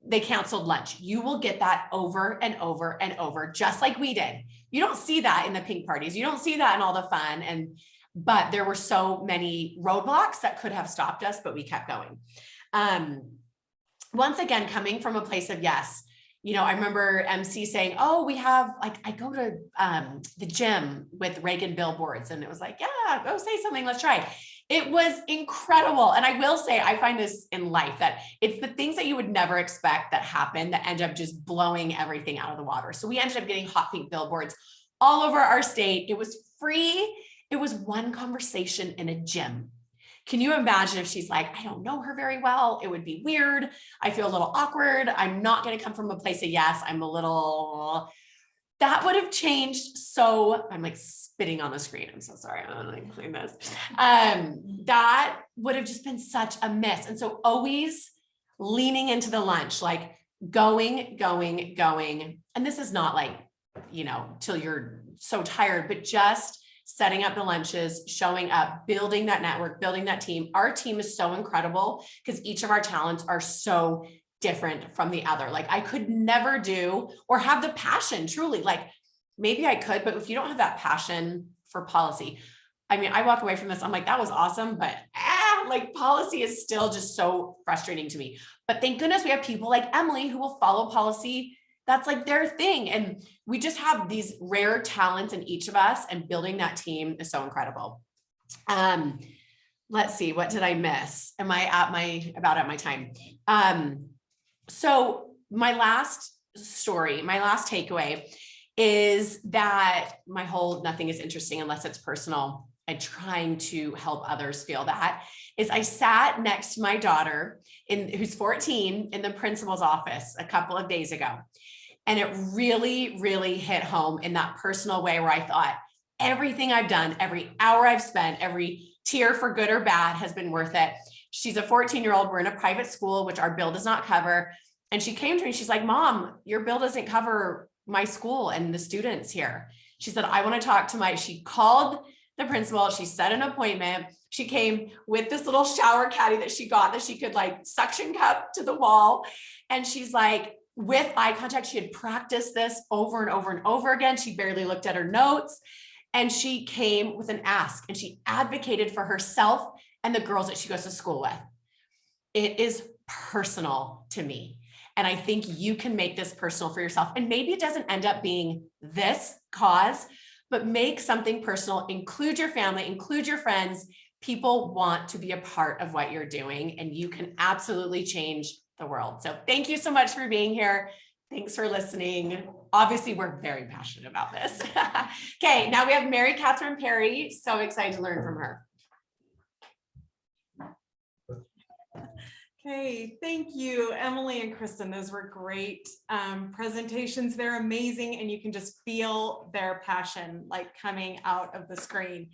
They canceled lunch. You will get that over and over and over, just like we did. You don't see that in the pink parties. You don't see that in all the fun. But there were so many roadblocks that could have stopped us, but we kept going. Once again, coming from a place of yes. I remember MC saying, we have, like, I go to the gym with Reagan billboards, and it was like, yeah, go say something, let's try. It was incredible. And I will say, I find this in life, that it's the things that you would never expect that happen that end up just blowing everything out of the water. So we ended up getting hot pink billboards all over our state. It was free. It was one conversation in a gym. Can you imagine if she's like, I don't know her very well. It would be weird. I feel a little awkward. I'm not going to come from a place of yes. That would have changed. So I'm like spitting on the screen. I'm so sorry. I'm like doing this. That would have just been such a miss. And so always leaning into the lunch, like going. And this is not like, till you're so tired, but just setting up the lunches, showing up, building that network, building that team. Our team is so incredible because each of our talents are so different from the other. Like I could never do or have the passion, truly. Like maybe I could, but if you don't have that passion for policy, I mean, I walk away from this, I'm like, that was awesome, but like policy is still just so frustrating to me. But thank goodness we have people like Emily who will follow policy. That's like their thing. And we just have these rare talents in each of us, and building that team is so incredible. Let's see, what did I miss? Am I at my time? So my last story, my last takeaway is that my whole nothing is interesting unless it's personal, and trying to help others feel that, is I sat next to my daughter who's 14 in the principal's office a couple of days ago. And it really, really hit home in that personal way where I thought everything I've done, every hour I've spent, every tear for good or bad has been worth it. She's a 14-year-old. We're in a private school, which our bill does not cover. And she came to me, she's like, Mom, your bill doesn't cover my school and the students here. She said, I want to talk to she called the principal. She set an appointment. She came with this little shower caddy that she got that she could like suction cup to the wall. And she's like, with eye contact, she had practiced this over and over and over again. She barely looked at her notes, and she came with an ask, and she advocated for herself and the girls that she goes to school with. It is personal to me. And I think you can make this personal for yourself. And maybe it doesn't end up being this cause, but make something personal, include your family, include your friends. People want to be a part of what you're doing, and you can absolutely change the world. So thank you so much for being here. Thanks for listening. Obviously, we're very passionate about this. Okay, now we have Mary Catherine Perry. So excited to learn from her. Okay, thank you, Emily and Kristin. Those were great presentations. They're amazing, and you can just feel their passion like coming out of the screen.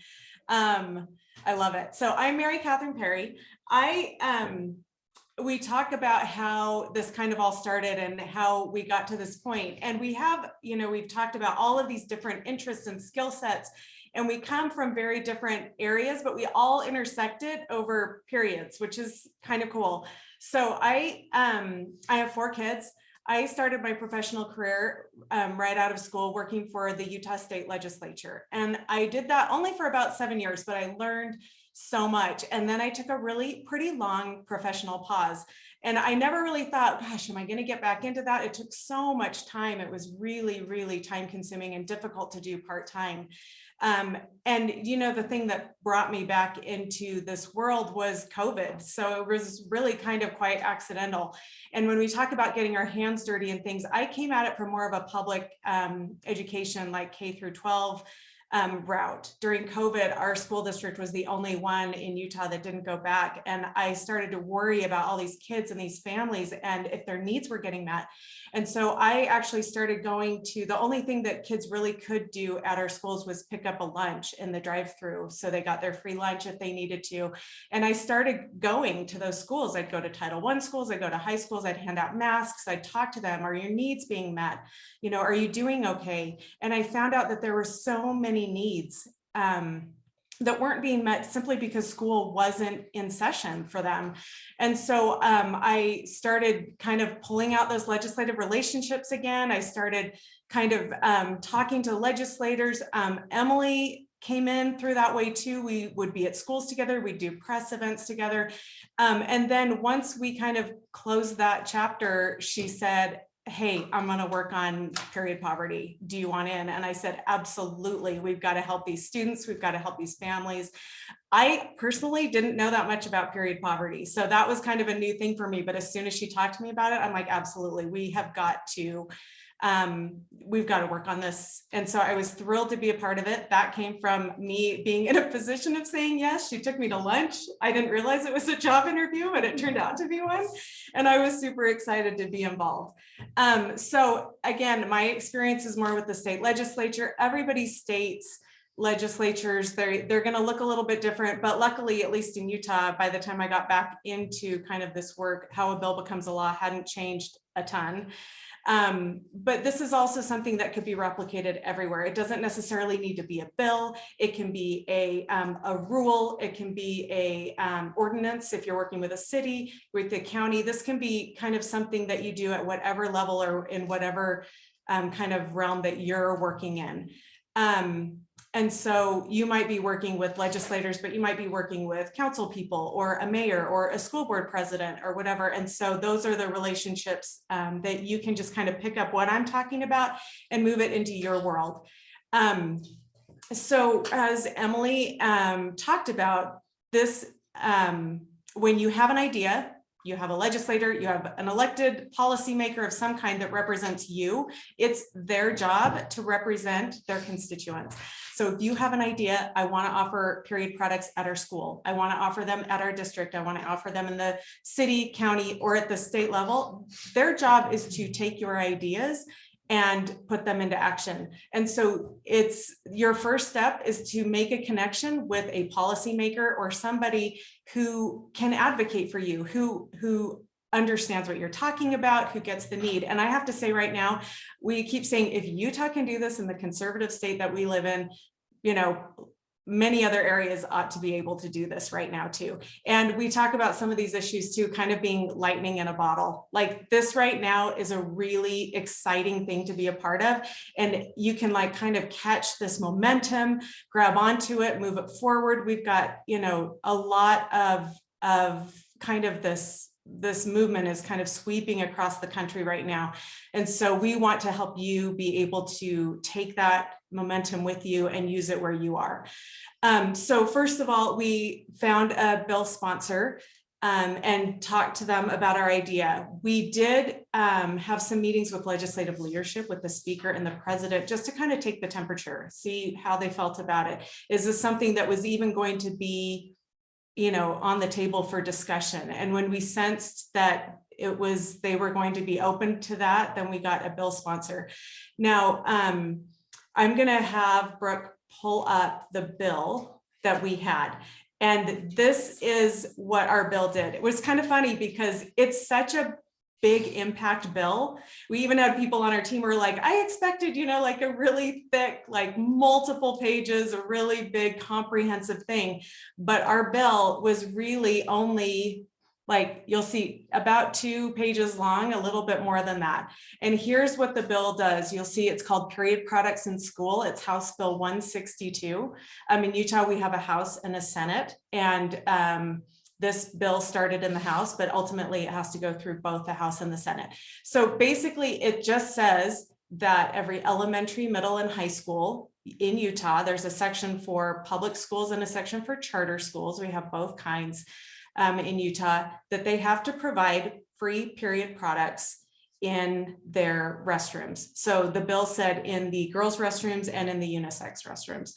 I love it. So I'm Mary Catherine Perry. We talk about how this kind of all started and how we got to this point. And we have, we've talked about all of these different interests and skill sets, and we come from very different areas, but we all intersected over periods, which is kind of cool. So I have 4 kids. I started my professional career right out of school working for the Utah State Legislature. And I did that only for about 7 years, but I learned so much. And then I took a really pretty long professional pause. And I never really thought, gosh, am I going to get back into that? It took so much time. It was really, really time consuming and difficult to do part-time. And the thing that brought me back into this world was COVID. So it was really kind of quite accidental. And when we talk about getting our hands dirty and things, I came at it from more of a public education, like K through 12 route. During COVID, our school district was the only one in Utah that didn't go back. And I started to worry about all these kids and these families and if their needs were getting met. And so I actually started going to, the only thing that kids really could do at our schools was pick up a lunch in the drive-through. So they got their free lunch if they needed to. And I started going to those schools. I'd go to Title I schools, I'd go to high schools, I'd hand out masks, I'd talk to them. Are your needs being met? Are you doing okay? And I found out that there were so many needs that weren't being met simply because school wasn't in session for them. And so I started kind of pulling out those legislative relationships again. I started kind of talking to legislators. Emily came in through that way too. We would be at schools together, we'd do press events together. And then once we kind of closed that chapter, she said, hey, I'm going to work on period poverty. Do you want in? And I said, absolutely. We've got to help these students. We've got to help these families. I personally didn't know that much about period poverty. So that was kind of a new thing for me. But as soon as she talked to me about it, I'm like, absolutely. We've got to work on this. And so I was thrilled to be a part of it. That came from me being in a position of saying yes. She took me to lunch. I didn't realize it was a job interview, but it turned out to be one. And I was super excited to be involved. So again, my experience is more with the state legislature. Everybody's states legislatures, they're going to look a little bit different, but luckily, at least in Utah, by the time I got back into kind of this work, how a bill becomes a law hadn't changed a ton. But this is also something that could be replicated everywhere. It doesn't necessarily need to be a bill. It can be a rule. It can be a ordinance. If you're working with a city, with the county, this can be kind of something that you do at whatever level or in whatever kind of realm that you're working in. And so you might be working with legislators, but you might be working with council people or a mayor or a school board president or whatever. And so those are the relationships that you can just kind of pick up what I'm talking about and move it into your world. So as Emily talked about this, when you have an idea, you have a legislator, you have an elected policymaker of some kind that represents you. It's their job to represent their constituents. So if you have an idea, I want to offer period products at our school. I want to offer them at our district. I want to offer them in the city, county, or at the state level. Their job is to take your ideas and put them into action. And so it's your first step is to make a connection with a policymaker or somebody who can advocate for you, who understands what you're talking about, who gets the need. And I have to say right now, we keep saying, if Utah can do this in the conservative state that we live in, many other areas ought to be able to do this right now too. And we talk about some of these issues too, kind of being lightning in a bottle. Like this right now is a really exciting thing to be a part of. And you can like kind of catch this momentum, grab onto it, move it forward. We've got, a lot of kind of this movement is kind of sweeping across the country right now. And so we want to help you be able to take that momentum with you and use it where you are. So first of all, we found a bill sponsor and talked to them about our idea. We did have some meetings with legislative leadership, with the speaker and the president, just to kind of take the temperature, see how they felt about it. Is this something that was even going to be on the table for discussion? And when we sensed that they were going to be open to that, then we got a bill sponsor. Now, I'm going to have Brooke pull up the bill that we had. And this is what our bill did. It was kind of funny because it's such a big impact bill. We even had people on our team who were like, I expected, like a really thick, like multiple pages, a really big comprehensive thing. But our bill was really only Like you'll see about 2 pages long, a little bit more than that. And here's what the bill does. You'll see it's called Period Products in School. It's House Bill 162. In Utah, we have a House and a Senate, and this bill started in the House, but ultimately it has to go through both the House and the Senate. So basically it just says that every elementary, middle, and high school in Utah, there's a section for public schools and a section for charter schools. We have both kinds. In Utah, that they have to provide free period products in their restrooms. So the bill said in the girls' restrooms and in the unisex restrooms,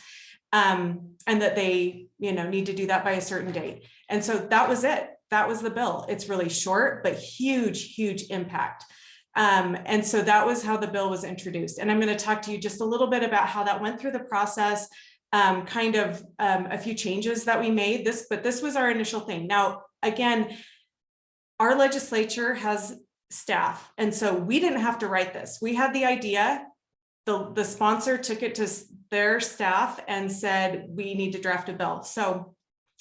and that they, need to do that by a certain date. And so that was it. That was the bill. It's really short, but huge, huge impact. And so that was how the bill was introduced. And I'm going to talk to you just a little bit about how that went through the process. A few changes that we made, but this was our initial thing. Now, again, our legislature has staff, and so we didn't have to write this. We had the idea, the sponsor took it to their staff and said, we need to draft a bill. So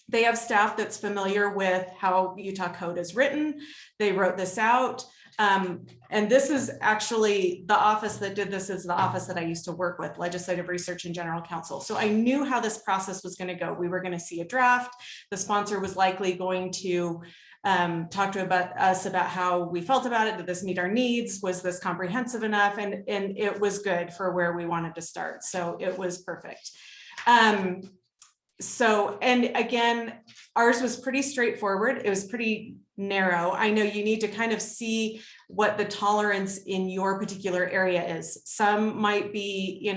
they have staff that's familiar with how Utah code is written. They wrote this out. And this is actually the office that did this, is the office that I used to work with, Legislative Research and General Counsel. So I knew how this process was going to go. We were going to see a draft. The sponsor was likely going to talk to us about how we felt about it. Did this meet our needs? Was this comprehensive enough? And it was good for where we wanted to start. So it was perfect. And again, ours was pretty straightforward. It was pretty narrow. I know you need to kind of see what the tolerance in your particular area is. Some might be,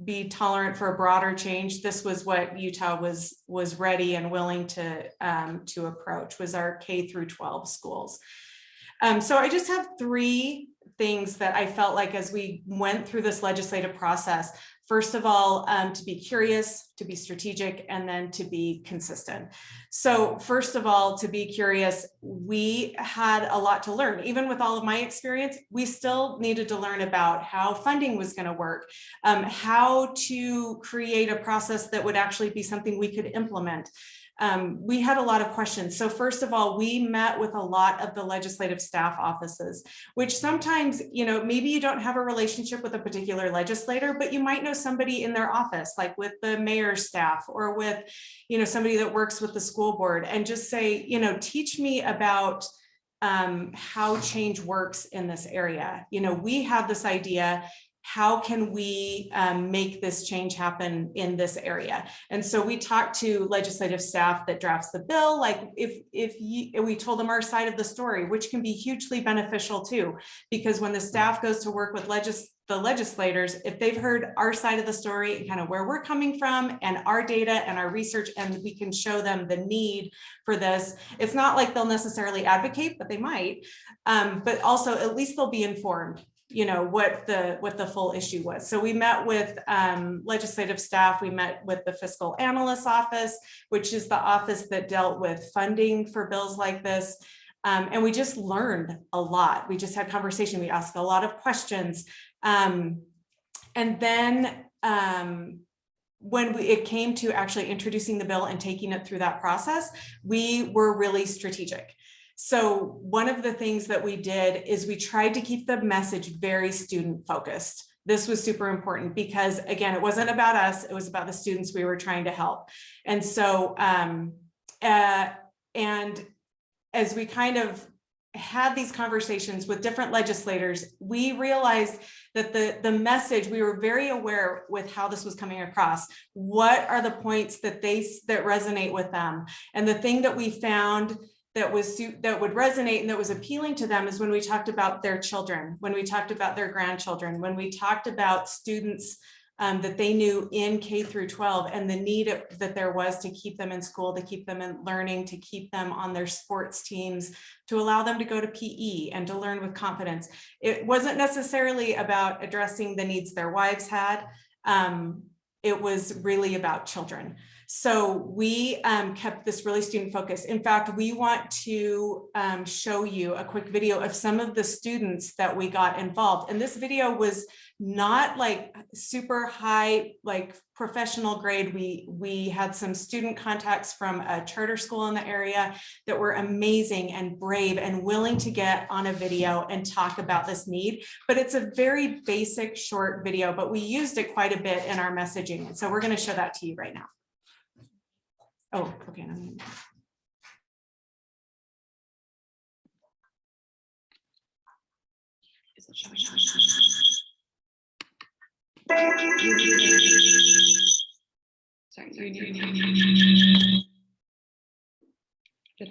be tolerant for a broader change. This was what Utah was ready and willing to approach, was our K through 12 schools. So I just have 3 things that I felt like as we went through this legislative process. First of all, to be curious, to be strategic, and then to be consistent. So first of all, to be curious, we had a lot to learn. Even with all of my experience, we still needed to learn about how funding was going to work, how to create a process that would actually be something we could implement. We had a lot of questions. So first of all, we met with a lot of the legislative staff offices, which sometimes, maybe you don't have a relationship with a particular legislator, but you might know somebody in their office, like with the mayor's staff or with, somebody that works with the school board, and just say, teach me about how change works in this area. We have this idea. How can we make this change happen in this area? And so we talked to legislative staff that drafts the bill. Like we told them our side of the story, which can be hugely beneficial too, because when the staff goes to work with the legislators, if they've heard our side of the story and kind of where we're coming from and our data and our research, and we can show them the need for this, it's not like they'll necessarily advocate, but they might, but also at least they'll be informed what the full issue was. So we met with legislative staff. We met with the fiscal analyst's office, which is the office that dealt with funding for bills like this. And we just learned a lot. We just had conversation. We asked a lot of questions. And then when it came to actually introducing the bill and taking it through that process, we were really strategic. So one of the things that we did is we tried to keep the message very student focused. This was super important because, again, it wasn't about us, it was about the students we were trying to help. And so, and as we kind of had these conversations with different legislators, we realized that the message, we were very aware with how this was coming across. What are the points that resonate with them? And the thing that we found that would resonate and that was appealing to them is when we talked about their children, when we talked about their grandchildren, when we talked about students that they knew in K through 12 and the need that there was to keep them in school, to keep them in learning, to keep them on their sports teams, to allow them to go to PE and to learn with confidence. It wasn't necessarily about addressing the needs their wives had. It was really about children. So we kept this really student focused. In fact, we want to show you a quick video of some of the students that we got involved. And this video was not like super high, like professional grade. We had some student contacts from a charter school in the area that were amazing and brave and willing to get on a video and talk about this need. But it's a very basic short video, but we used it quite a bit in our messaging. And so we're going to show that to you right now. Oh, okay. Is it showing up? Sorry, Good.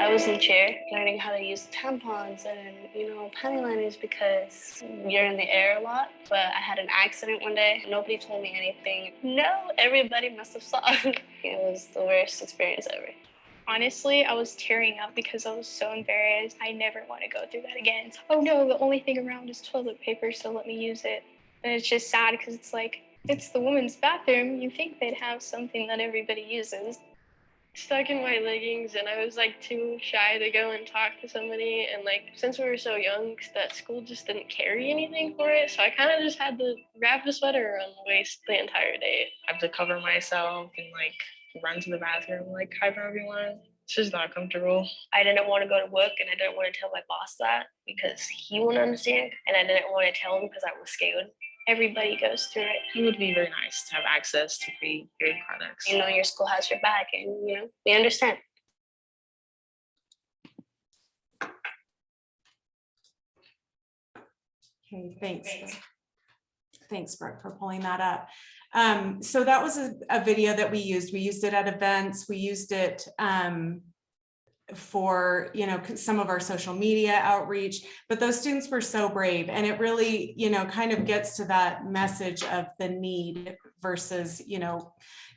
I was in chair learning how to use tampons and, panty liners because you're in the air a lot. But I had an accident one day. Nobody told me anything. No, everybody must have saw. It was the worst experience ever. Honestly, I was tearing up because I was so embarrassed. I never want to go through that again. Oh no, the only thing around is toilet paper, so let me use it. And it's just sad because it's like, it's the women's bathroom. You think they'd have something that everybody uses. Stuck in my leggings, and I was like too shy to go and talk to somebody, and since we were so young, that school just didn't carry anything for it, so I kind of just had to wrap a sweater around the waist the entire day. I have to cover myself and run to the bathroom, hi from everyone. It's just not comfortable. I didn't want to go to work, and I didn't want to tell my boss that because he wouldn't understand, and I didn't want to tell him because I was scared. Everybody goes through it. It would be very nice to have access to free period products. Your school has your back, and we understand. Okay, thanks. Thanks, Brooke, for pulling that up. So that was a video that we used. We used it at events. We used it for some of our social media outreach, but those students were so brave, and it really kind of gets to that message of the need versus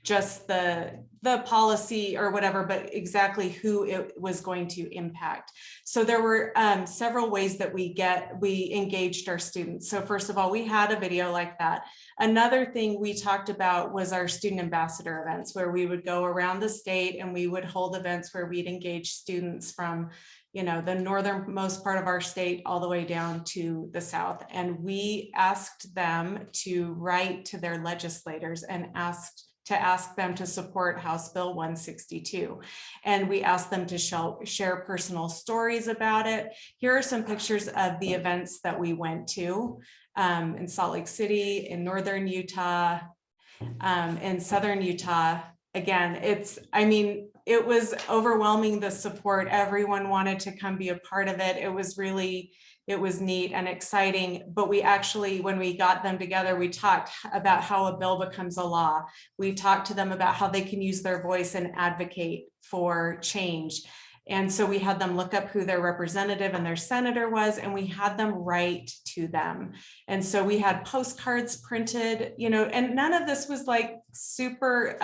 just the policy or whatever, but exactly who it was going to impact. So there were several ways that we engaged our students. So first of all, we had a video like that. Another thing we talked about was our student ambassador events, where we would go around the state and we would hold events where we'd engage students from the northernmost part of our state all the way down to the south. And we asked them to write to their legislators and ask them to support House Bill 162. And we asked them to share personal stories about it. Here are some pictures of the events that we went to in Salt Lake City, in northern Utah, in southern Utah. Again, it was overwhelming, the support. Everyone wanted to come be a part of it. It was neat and exciting, but we actually, when we got them together, we talked about how a bill becomes a law. We talked to them about how they can use their voice and advocate for change. And so we had them look up who their representative and their senator was, and we had them write to them. And so we had postcards printed, and none of this was super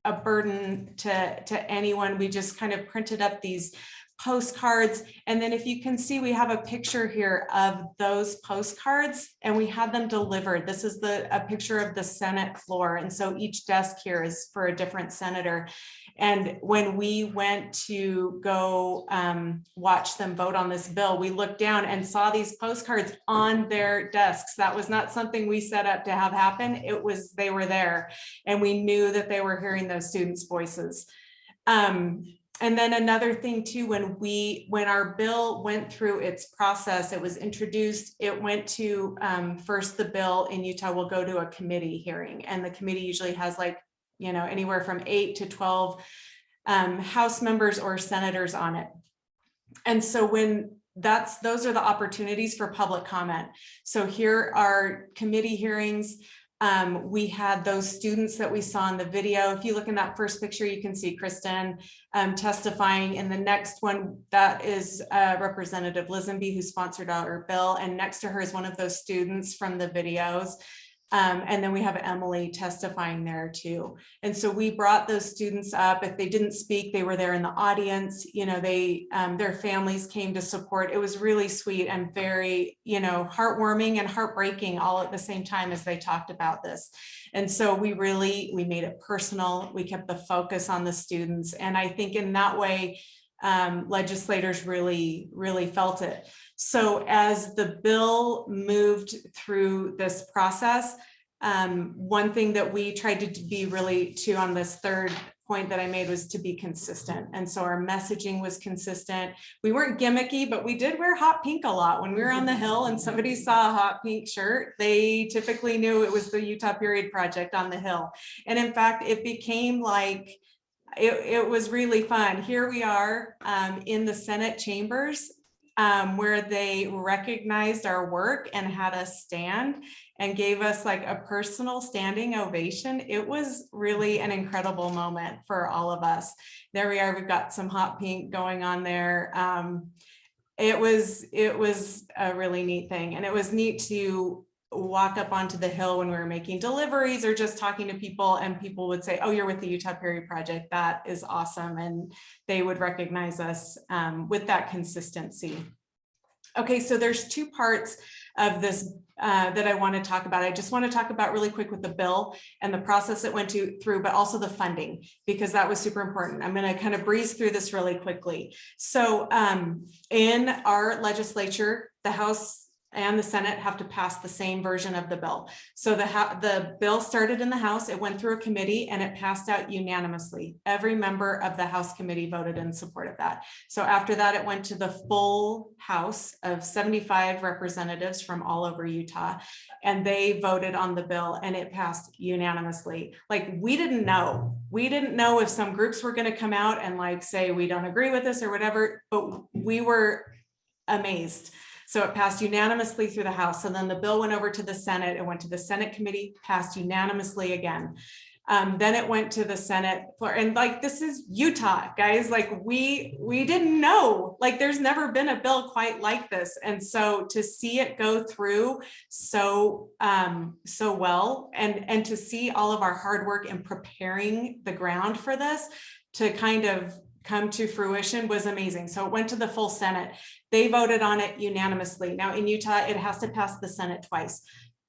a burden to anyone. We just kind of printed up these postcards. And then if you can see, we have a picture here of those postcards, and we had them delivered. This is a picture of the Senate floor. And so each desk here is for a different senator. And when we went to go watch them vote on this bill, we looked down and saw these postcards on their desks. That was not something we set up to have happen. It was, they were there, and we knew that they were hearing those students' voices. And then another thing too, when our bill went through its process, it was introduced, it went to, first the bill in Utah will go to a committee hearing, and the committee usually has like, you know, anywhere from 8 to 12 House members or senators on it. And so those are the opportunities for public comment. So here are committee hearings. We had those students that we saw in the video. If you look in that first picture, you can see Kristin testifying. In the next one, that is Representative Lisenby, who sponsored our bill. And next to her is one of those students from the videos. And then we have Emily testifying there too. And so we brought those students up. If they didn't speak, they were there in the audience. You know, their families came to support. It was really sweet and very, you know, heartwarming and heartbreaking all at the same time as they talked about this. And so we made it personal. We kept the focus on the students. And I think in that way, legislators really, really felt it. So as the bill moved through this process, one thing that we tried to be really too on this third point that I made was to be consistent. And so our messaging was consistent. We weren't gimmicky, but we did wear hot pink a lot. When we were on the Hill and somebody saw a hot pink shirt, they typically knew it was the Utah Period Project on the Hill. And in fact, it became like, it was really fun. Here we are in the Senate chambers, where they recognized our work and had us stand and gave us like a personal standing ovation. It was really an incredible moment for all of us. There we are, we've got some hot pink going on there. It was a really neat thing. And it was neat to walk up onto the Hill when we were making deliveries or just talking to people, and people would say, oh, you're with the Utah Period Project. That is awesome. And they would recognize us with that consistency. Okay, so there's two parts of this that I want to talk about. I just want to talk about really quick with the bill and the process it went through, but also the funding, because that was super important. I'm going to kind of breeze through this really quickly. So in our legislature, the House and the Senate have to pass the same version of the bill. So the bill started in the House, it went through a committee, and it passed out unanimously. Every member of the House committee voted in support of that. So after that, it went to the full House of 75 representatives from all over Utah, and they voted on the bill, and it passed unanimously. Like, we didn't know if some groups were going to come out and like say, we don't agree with this or whatever, but we were amazed. So it passed unanimously through the House. And then the bill went over to the Senate. It went to the Senate committee, passed unanimously again. Then it went to the Senate floor. And like, this is Utah, guys. Like, we didn't know, like, there's never been a bill quite like this. And so to see it go through so well, and to see all of our hard work in preparing the ground for this to kind of come to fruition was amazing. So it went to the full Senate. They voted on it unanimously. Now in Utah, it has to pass the Senate twice,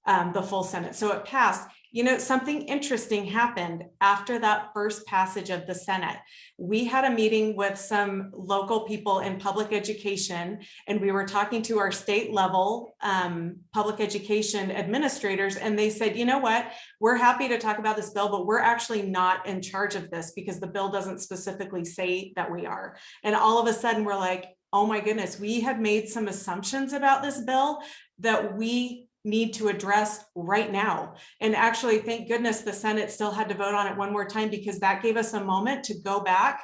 the full Senate. So it passed. You know, something interesting happened after that first passage of the Senate. We had a meeting with some local people in public education, and we were talking to our state level public education administrators, and they said, you know what, we're happy to talk about this bill, but we're actually not in charge of this because the bill doesn't specifically say that we are. And all of a sudden we're like, oh my goodness, we have made some assumptions about this bill that we need to address right now. And actually, thank goodness the Senate still had to vote on it one more time, because that gave us a moment to go back.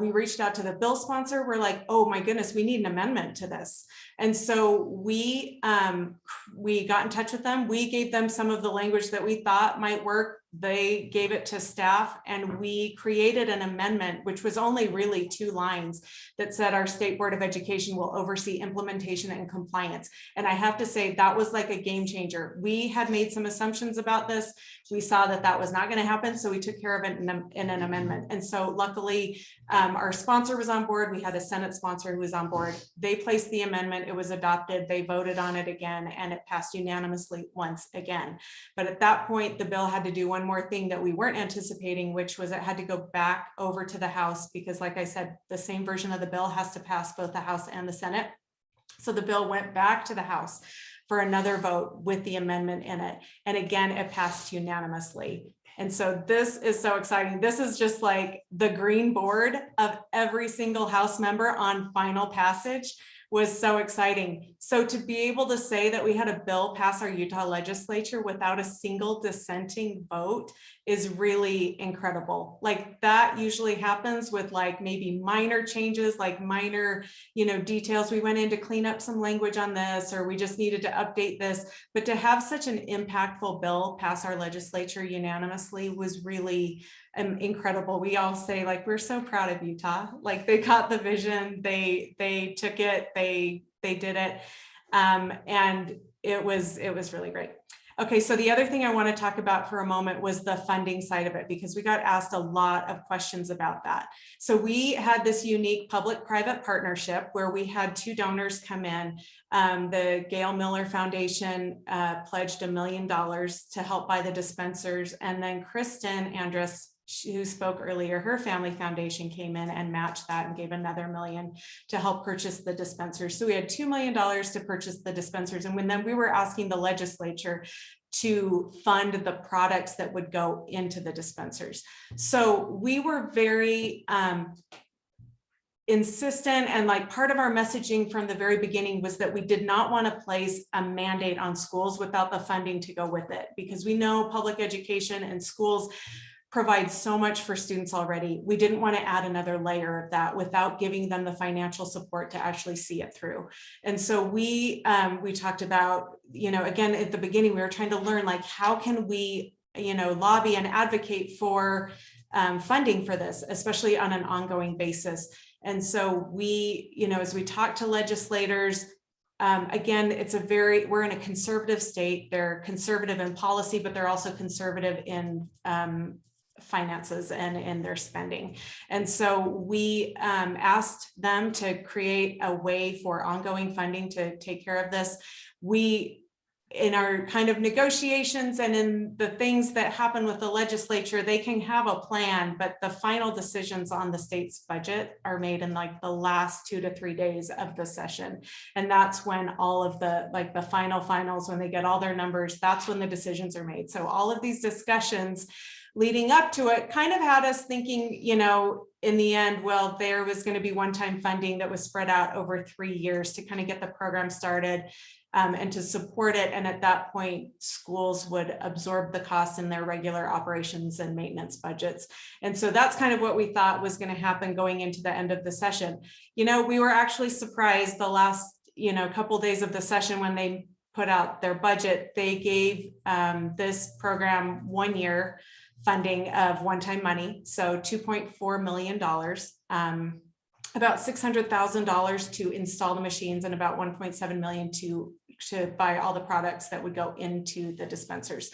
We reached out to the bill sponsor. We're like, oh my goodness, we need an amendment to this. And so we got in touch with them. We gave them some of the language that we thought might work. They gave it to staff, and we created an amendment, which was only really 2 lines, that said our State Board of Education will oversee implementation and compliance. And I have to say, that was like a game changer. We had made some assumptions about this. We saw that that was not going to happen, so we took care of it in an amendment. And so luckily, Our sponsor was on board. We had a Senate sponsor who was on board. They placed the amendment. It was adopted. They voted on it again, and it passed unanimously once again. But at that point, the bill had to do one more thing that we weren't anticipating, which was it had to go back over to the House, because like I said, the same version of the bill has to pass both the House and the Senate. So the bill went back to the House for another vote with the amendment in it. And again, it passed unanimously. And so this is so exciting. This is just like the green board of every single House member on final passage was so exciting. So to be able to say that we had a bill pass our Utah legislature without a single dissenting vote is really incredible. Like that usually happens with like maybe minor changes, like minor, details. We went in to clean up some language on this, or we just needed to update this. But to have such an impactful bill pass our legislature unanimously was really incredible. We all say like, we're so proud of Utah. Like they caught the vision, they took it, they did it. And it was really great. Okay, so the other thing I want to talk about for a moment was the funding side of it, because we got asked a lot of questions about that. So we had this unique public-private partnership where we had two donors come in. The Gail Miller Foundation pledged $1 million to help buy the dispensers, and then Kristin, Andrus, who spoke earlier, her family foundation came in and matched that and gave another $1 million to help purchase the dispensers. So we had $2 million to purchase the dispensers. And then we were asking the legislature to fund the products that would go into the dispensers. So we were very insistent, and like part of our messaging from the very beginning was that we did not want to place a mandate on schools without the funding to go with it, because we know public education and schools provide so much for students already. We didn't want to add another layer of that without giving them the financial support to actually see it through. And so we talked about, again, at the beginning, we were trying to learn, like, how can we, lobby and advocate for funding for this, especially on an ongoing basis. And so we, as we talk to legislators, again, we're in a conservative state. They're conservative in policy, but they're also conservative in finances and in their spending. And so we asked them to create a way for ongoing funding to take care of this. In our kind of negotiations and in the things that happen with the legislature, they can have a plan, but the final decisions on the state's budget are made in like the last 2 to 3 days of the session. And that's when all of the finals, when they get all their numbers, that's when the decisions are made. So all of these discussions leading up to it kind of had us thinking, in the end, well, there was going to be one-time funding that was spread out over 3 years to kind of get the program started. And to support it. And at that point, schools would absorb the costs in their regular operations and maintenance budgets. And so that's kind of what we thought was going to happen going into the end of the session. We were actually surprised the last, couple of days of the session when they put out their budget. They gave this program 1 year funding of one-time money. So $2.4 million. About $600,000 to install the machines and about $1.7 million to buy all the products that would go into the dispensers.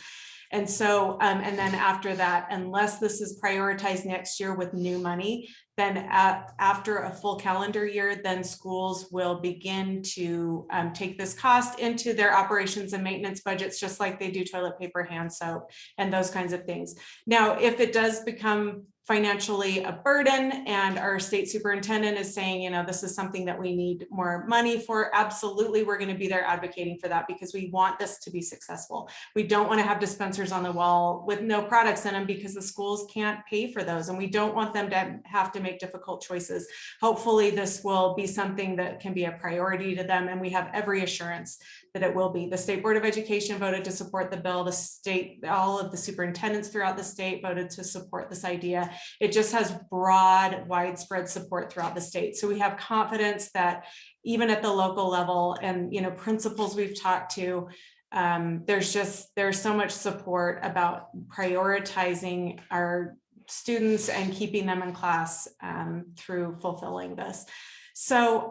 And so, and then after that, unless this is prioritized next year with new money, then after a full calendar year, then schools will begin to take this cost into their operations and maintenance budgets, just like they do toilet paper, hand soap, and those kinds of things. Now, if it does become financially a burden and our state superintendent is saying, this is something that we need more money for, absolutely, we're going to be there advocating for that, because we want this to be successful. We don't want to have dispensers on the wall with no products in them, because the schools can't pay for those, and we don't want them to have to make difficult choices. Hopefully this will be something that can be a priority to them, and we have every assurance that it will be. The State Board of Education voted to support the bill. The state, all of the superintendents throughout the state voted to support this idea. It just has broad, widespread support throughout the state. So we have confidence that even at the local level and, principals we've talked to, there's so much support about prioritizing our students and keeping them in class through fulfilling this. So,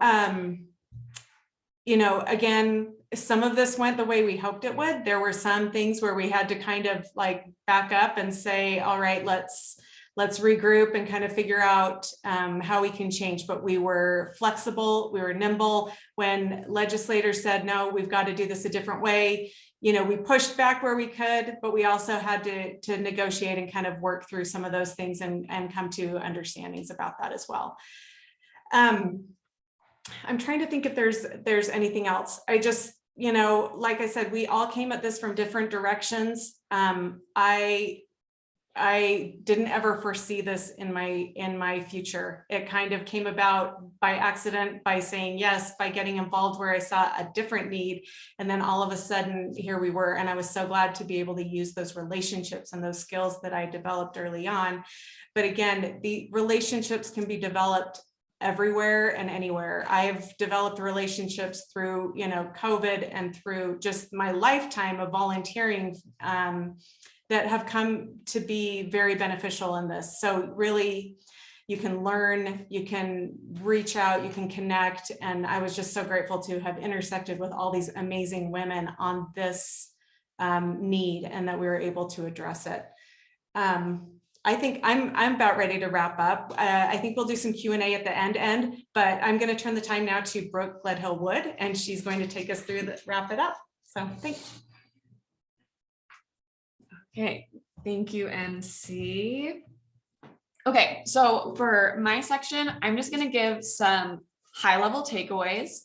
again, some of this went the way we hoped it would. There were some things where we had to kind of like back up and say, all right, let's let's regroup and kind of figure out how we can change. But we were flexible, we were nimble. When legislators said, no, we've got to do this a different way, you know, we pushed back where we could, but we also had to negotiate and kind of work through some of those things and come to understandings about that as well. I'm trying to think if there's anything else. I just, you know, like I said, we all came at this from different directions. I didn't ever foresee this in my future. It kind of came about by accident, by saying yes, by getting involved where I saw a different need. And then all of a sudden here we were. And I was so glad to be able to use those relationships and those skills that I developed early on. But again, the relationships can be developed everywhere and anywhere. I've developed relationships through, you know, COVID and through just my lifetime of volunteering that have come to be very beneficial in this. So really, you can learn, you can reach out, you can connect. And I was just so grateful to have intersected with all these amazing women on this need, and that we were able to address it. I think I'm about ready to wrap up. I think we'll do some Q&A at the end, but I'm going to turn the time now to Brooke Gledhill Wood, and she's going to take us through wrap it up. So thanks. Okay, thank you, MC. Okay, so for my section, I'm just going to give some high-level takeaways,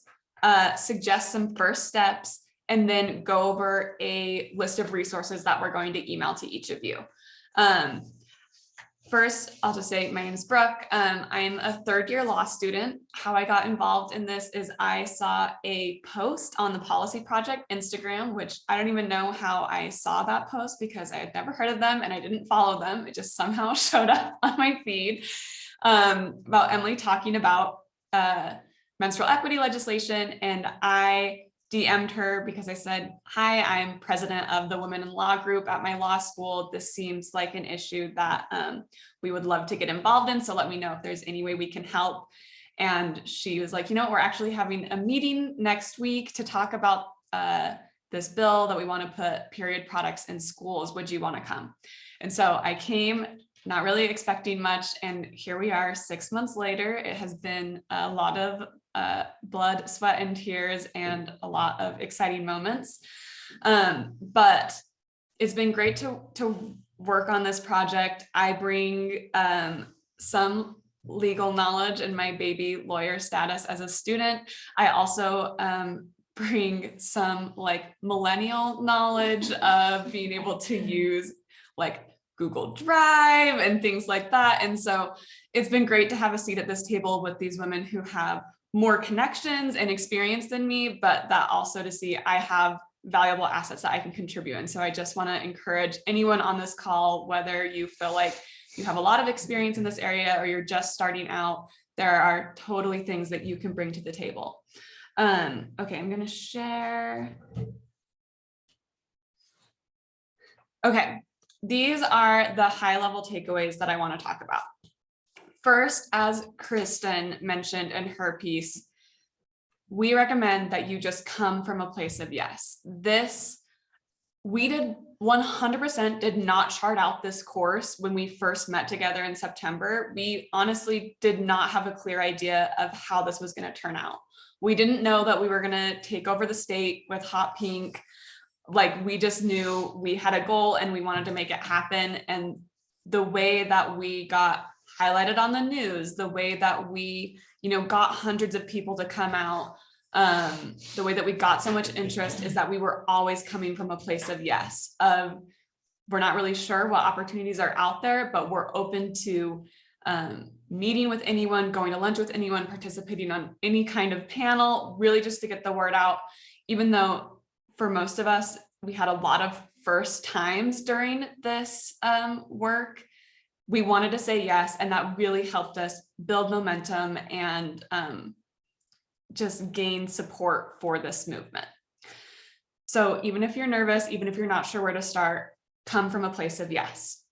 suggest some first steps, and then go over a list of resources that we're going to email to each of you. First, I'll just say my name is Brooke. I'm a third-year law student. How I got involved in this is I saw a post on the Policy Project Instagram, which I don't even know how I saw that post because I had never heard of them and I didn't follow them. It just somehow showed up on my feed about Emily talking about menstrual equity legislation, and I DM'd her because I said, hi, I'm president of the Women in Law group at my law school. This seems like an issue that we would love to get involved in. So let me know if there's any way we can help. And she was like, you know, we're actually having a meeting next week to talk about this bill that we want to put period products in schools. Would you want to come? And so I came, not really expecting much. And here we are 6 months later. It has been a lot of blood, sweat, and tears, and a lot of exciting moments. But it's been great to work on this project. I bring some legal knowledge in my baby lawyer status as a student. I also bring some like millennial knowledge of being able to use like Google Drive and things like that. And so it's been great to have a seat at this table with these women who have more connections and experience than me, but that also to see I have valuable assets that I can contribute. And so I just want to encourage anyone on this call, whether you feel like you have a lot of experience in this area or you're just starting out, there are totally things that you can bring to the table. Okay, I'm going to share. Okay, these are the high-level takeaways that I want to talk about. First, as Kristin mentioned in her piece, we recommend that you just come from a place of yes. We did 100% did not chart out this course when we first met together in September. We honestly did not have a clear idea of how this was going to turn out. We didn't know that we were going to take over the state with hot pink. Like, we just knew we had a goal and we wanted to make it happen. And the way that we got highlighted on the news, the way that we, got hundreds of people to come out, the way that we got so much interest is that we were always coming from a place of yes, we're not really sure what opportunities are out there, but we're open to meeting with anyone, going to lunch with anyone, participating on any kind of panel, really just to get the word out. Even though for most of us, we had a lot of first times during this work, we wanted to say yes, and that really helped us build momentum and just gain support for this movement. So even if you're nervous, even if you're not sure where to start, come from a place of yes.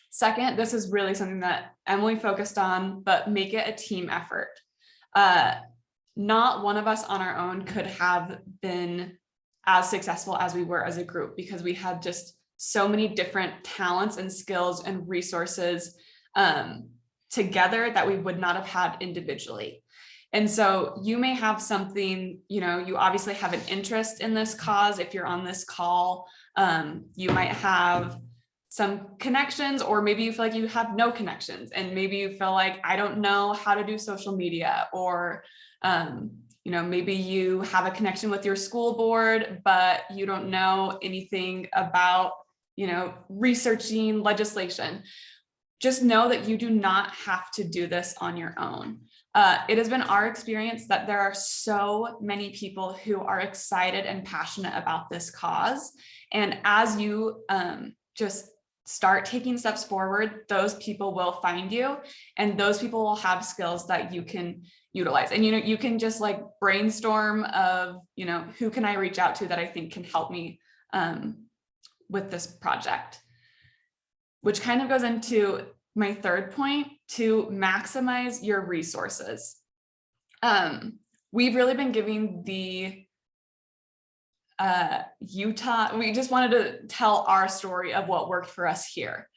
Second, this is really something that Emily focused on, but make it a team effort. Not one of us on our own could have been as successful as we were as a group, because we had just so many different talents and skills and resources together that we would not have had individually. And so you may have something, you know, you obviously have an interest in this cause. If you're on this call, you might have some connections, or maybe you feel like you have no connections, and maybe you feel like, I don't know how to do social media, or you know, maybe you have a connection with your school board, but you don't know anything about, you know, researching legislation. Just know that you do not have to do this on your own. It has been our experience that there are so many people who are excited and passionate about this cause. And as you just start taking steps forward, those people will find you, and those people will have skills that you can utilize. And, you know, you can just like brainstorm of, you know, who can I reach out to that I think can help me with this project, which kind of goes into my third point, to maximize your resources. We've really been giving the Utah, we just wanted to tell our story of what worked for us here.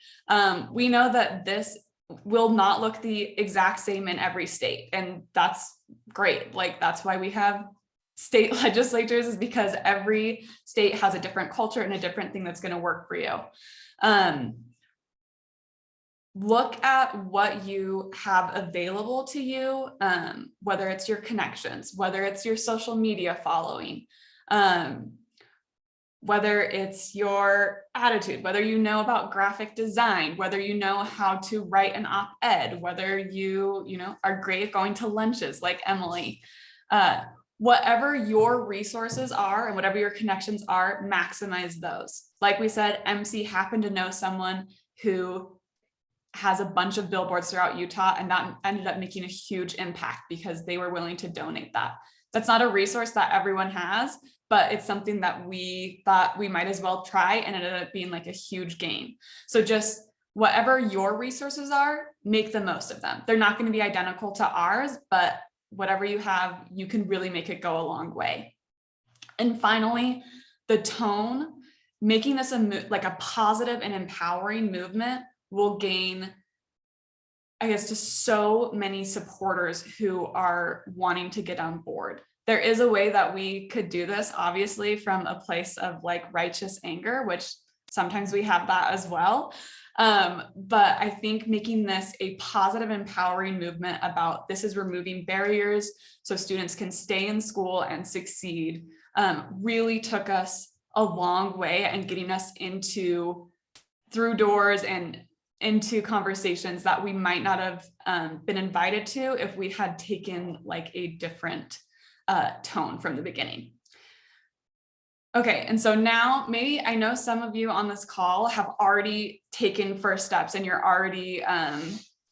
We know that this will not look the exact same in every state, and that's great. Like, that's why we have state legislatures, is because every state has a different culture and a different thing that's going to work for you. Look at what you have available to you, whether it's your connections, whether it's your social media following, whether it's your attitude, whether you know about graphic design, whether you know how to write an op-ed, whether you know, are great at going to lunches like Emily. Whatever your resources are and whatever your connections are, maximize those. Like we said, MC happened to know someone who has a bunch of billboards throughout Utah, and that ended up making a huge impact because they were willing to donate that. That's not a resource that everyone has, but it's something that we thought we might as well try, and it ended up being like a huge gain. So just whatever your resources are, make the most of them. They're not going to be identical to ours, but whatever you have, you can really make it go a long way. And finally, the tone, making this like a positive and empowering movement will gain, I guess, just so many supporters who are wanting to get on board. There is a way that we could do this, obviously, from a place of like righteous anger, which sometimes we have that as well. But I think making this a positive, empowering movement about this is removing barriers so students can stay in school and succeed really took us a long way, and getting us through doors and into conversations that we might not have been invited to if we had taken like a different tone from the beginning. Okay, and so now maybe I know some of you on this call have already taken first steps, and you're already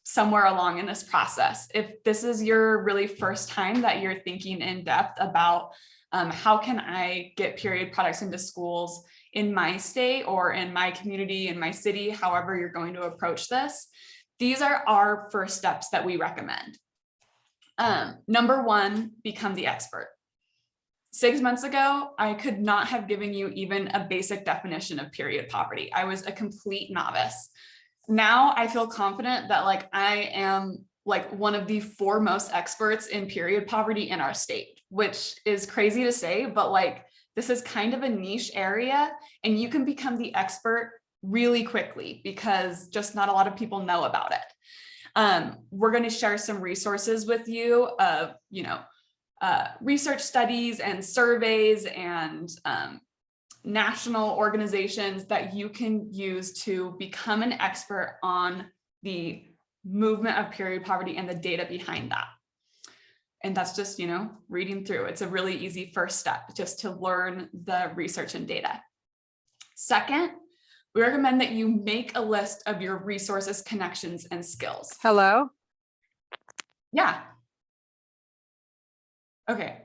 somewhere along in this process. If this is your really first time that you're thinking in depth about how can I get period products into schools in my state or in my community, in my city, however you're going to approach this, these are our first steps that we recommend. Number one, become the expert. 6 months ago, I could not have given you even a basic definition of period poverty. I was a complete novice. Now I feel confident that like I am like one of the foremost experts in period poverty in our state, which is crazy to say, but like this is kind of a niche area, and you can become the expert really quickly because just not a lot of people know about it. We're going to share some resources with you of, you know, research studies and surveys and national organizations that you can use to become an expert on the movement of period poverty and the data behind that. And that's just, you know, reading through. It's a really easy first step just to learn the research and data. Second, we recommend that you make a list of your resources, connections, and skills. Hello? Yeah. Okay.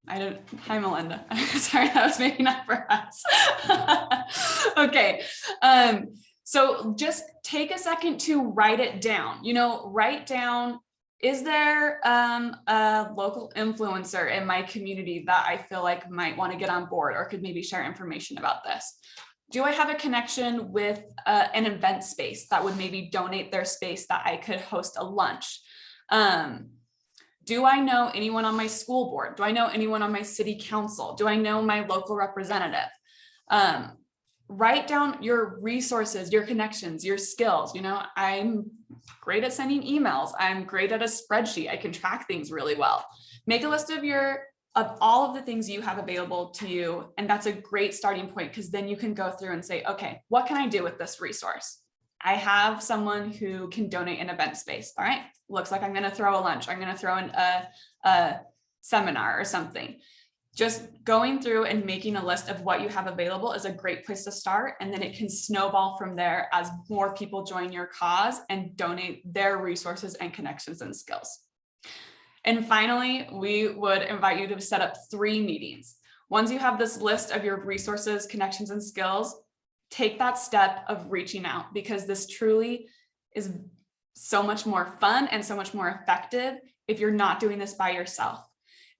Hi, Melinda. Sorry, that was maybe not for us. Okay. So just take a second to write it down. You know, write down, is there a local influencer in my community that I feel like might want to get on board or could maybe share information about this? Do I have a connection with an event space that would maybe donate their space that I could host a lunch? Do I know anyone on my school board? Do I know anyone on my city council? Do I know my local representative? Write down your resources, your connections, your skills. You know, I'm great at sending emails. I'm great at a spreadsheet. I can track things really well. Make a list of all of the things you have available to you. And that's a great starting point, because then you can go through and say, okay, what can I do with this resource? I have someone who can donate an event space. All right, looks like I'm going to throw a lunch. I'm going to throw in a seminar or something. Just going through and making a list of what you have available is a great place to start. And then it can snowball from there as more people join your cause and donate their resources and connections and skills. And finally, we would invite you to set up 3 meetings. Once you have this list of your resources, connections, and skills, take that step of reaching out, because this truly is so much more fun and so much more effective if you're not doing this by yourself.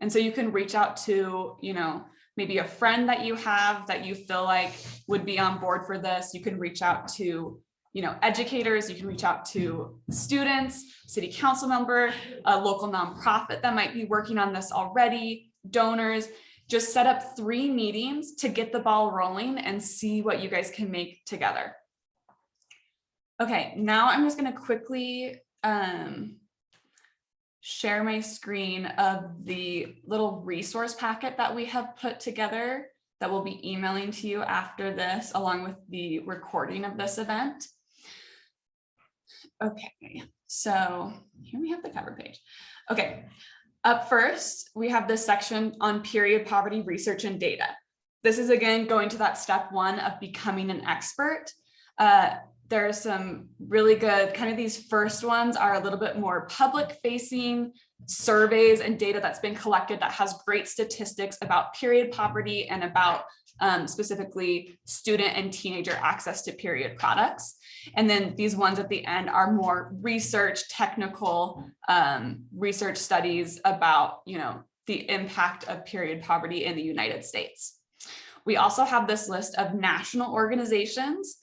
And so you can reach out to, you know, maybe a friend that you have that you feel like would be on board for this. You can reach out to, you know, educators. You can reach out to students, city council member, a local nonprofit that might be working on this already, donors. Just set up 3 meetings to get the ball rolling and see what you guys can make together. Okay, now I'm just going to quickly share my screen of the little resource packet that we have put together that we'll be emailing to you after this, along with the recording of this event. Okay, so here we have the cover page. Okay, up first, we have this section on period poverty research and data. This is again going to that step 1 of becoming an expert. There are some really good, kind of these first ones are a little bit more public facing surveys and data that's been collected that has great statistics about period poverty and about specifically student and teenager access to period products. And then these ones at the end are more research, technical research studies about, you know, the impact of period poverty in the United States. We also have this list of national organizations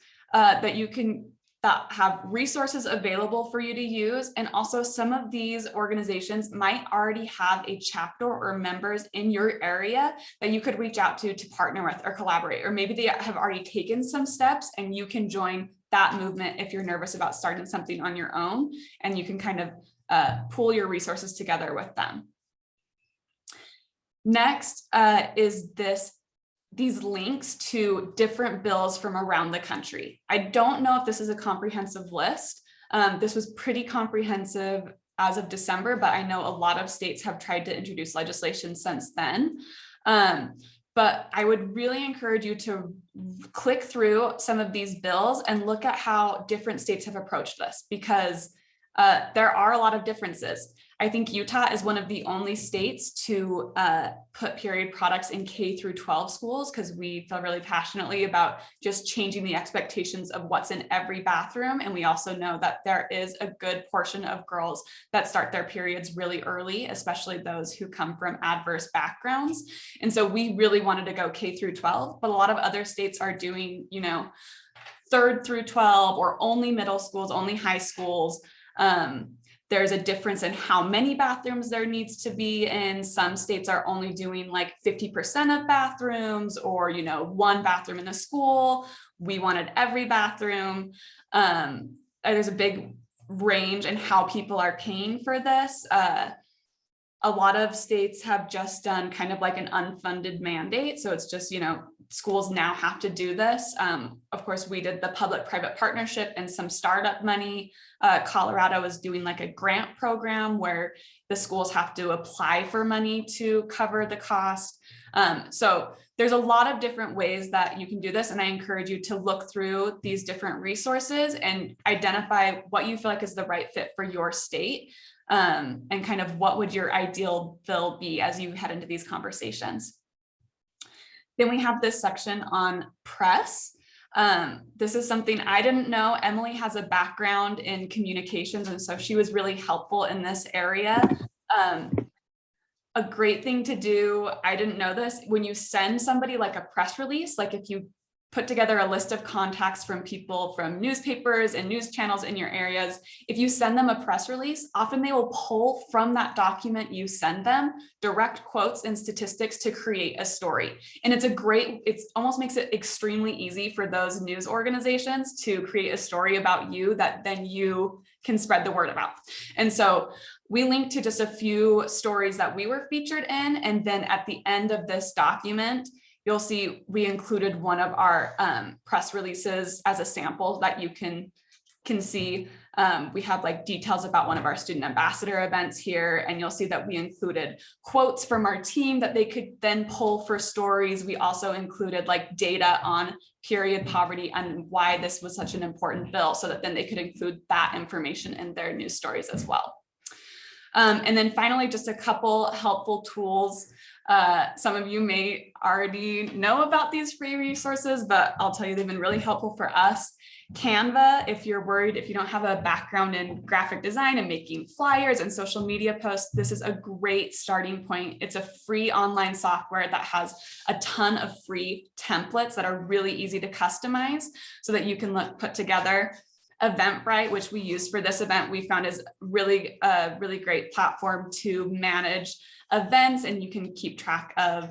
that have resources available for you to use. And also some of these organizations might already have a chapter or members in your area that you could reach out to partner with or collaborate, or maybe they have already taken some steps and you can join that movement if you're nervous about starting something on your own, and you can kind of pool your resources together with them. Next is these links to different bills from around the country. I don't know if this is a comprehensive list. This was pretty comprehensive as of December, but I know a lot of states have tried to introduce legislation since then. But I would really encourage you to click through some of these bills and look at how different states have approached this, because there are a lot of differences. I think Utah is one of the only states to put period products in K through 12 schools, because we feel really passionately about just changing the expectations of what's in every bathroom. And we also know that there is a good portion of girls that start their periods really early, especially those who come from adverse backgrounds. And so we really wanted to go K through 12, but a lot of other states are doing, you know, 3rd through 12 or only middle schools, only high schools. There's a difference in how many bathrooms there needs to be in. Some states are only doing like 50% of bathrooms, or, you know, 1 bathroom in the school. We wanted every bathroom. There's a big range in how people are paying for this. A lot of states have just done kind of like an unfunded mandate. So it's just, you know, schools now have to do this. Of course, we did the public-private partnership and some startup money. Colorado is doing like a grant program where the schools have to apply for money to cover the cost. So there's a lot of different ways that you can do this. And I encourage you to look through these different resources and identify what you feel like is the right fit for your state. And kind of what would your ideal bill be as you head into these conversations. Then we have this section on press. This is something I didn't know. Emily has a background in communications, and so she was really helpful in this area. A great thing to do, I didn't know this, when you send somebody like a press release, like if you put together a list of contacts from people from newspapers and news channels in your areas. If you send them a press release, often they will pull from that document you send them direct quotes and statistics to create a story. And it almost makes it extremely easy for those news organizations to create a story about you that then you can spread the word about. And so we linked to just a few stories that we were featured in. And then at the end of this document, you'll see we included one of our press releases as a sample that you can see. We have like details about one of our student ambassador events here, and you'll see that we included quotes from our team that they could then pull for stories. We also included like data on period poverty and why this was such an important bill, so that then they could include that information in their news stories as well. And then finally, just a couple helpful tools. Some of you may already know about these free resources, but I'll tell you they've been really helpful for us. Canva, if you're worried, if you don't have a background in graphic design and making flyers and social media posts, this is a great starting point. It's a free online software that has a ton of free templates that are really easy to customize so that you can put together. Eventbrite, which we use for this event, we found is really a really great platform to manage events, and you can keep track of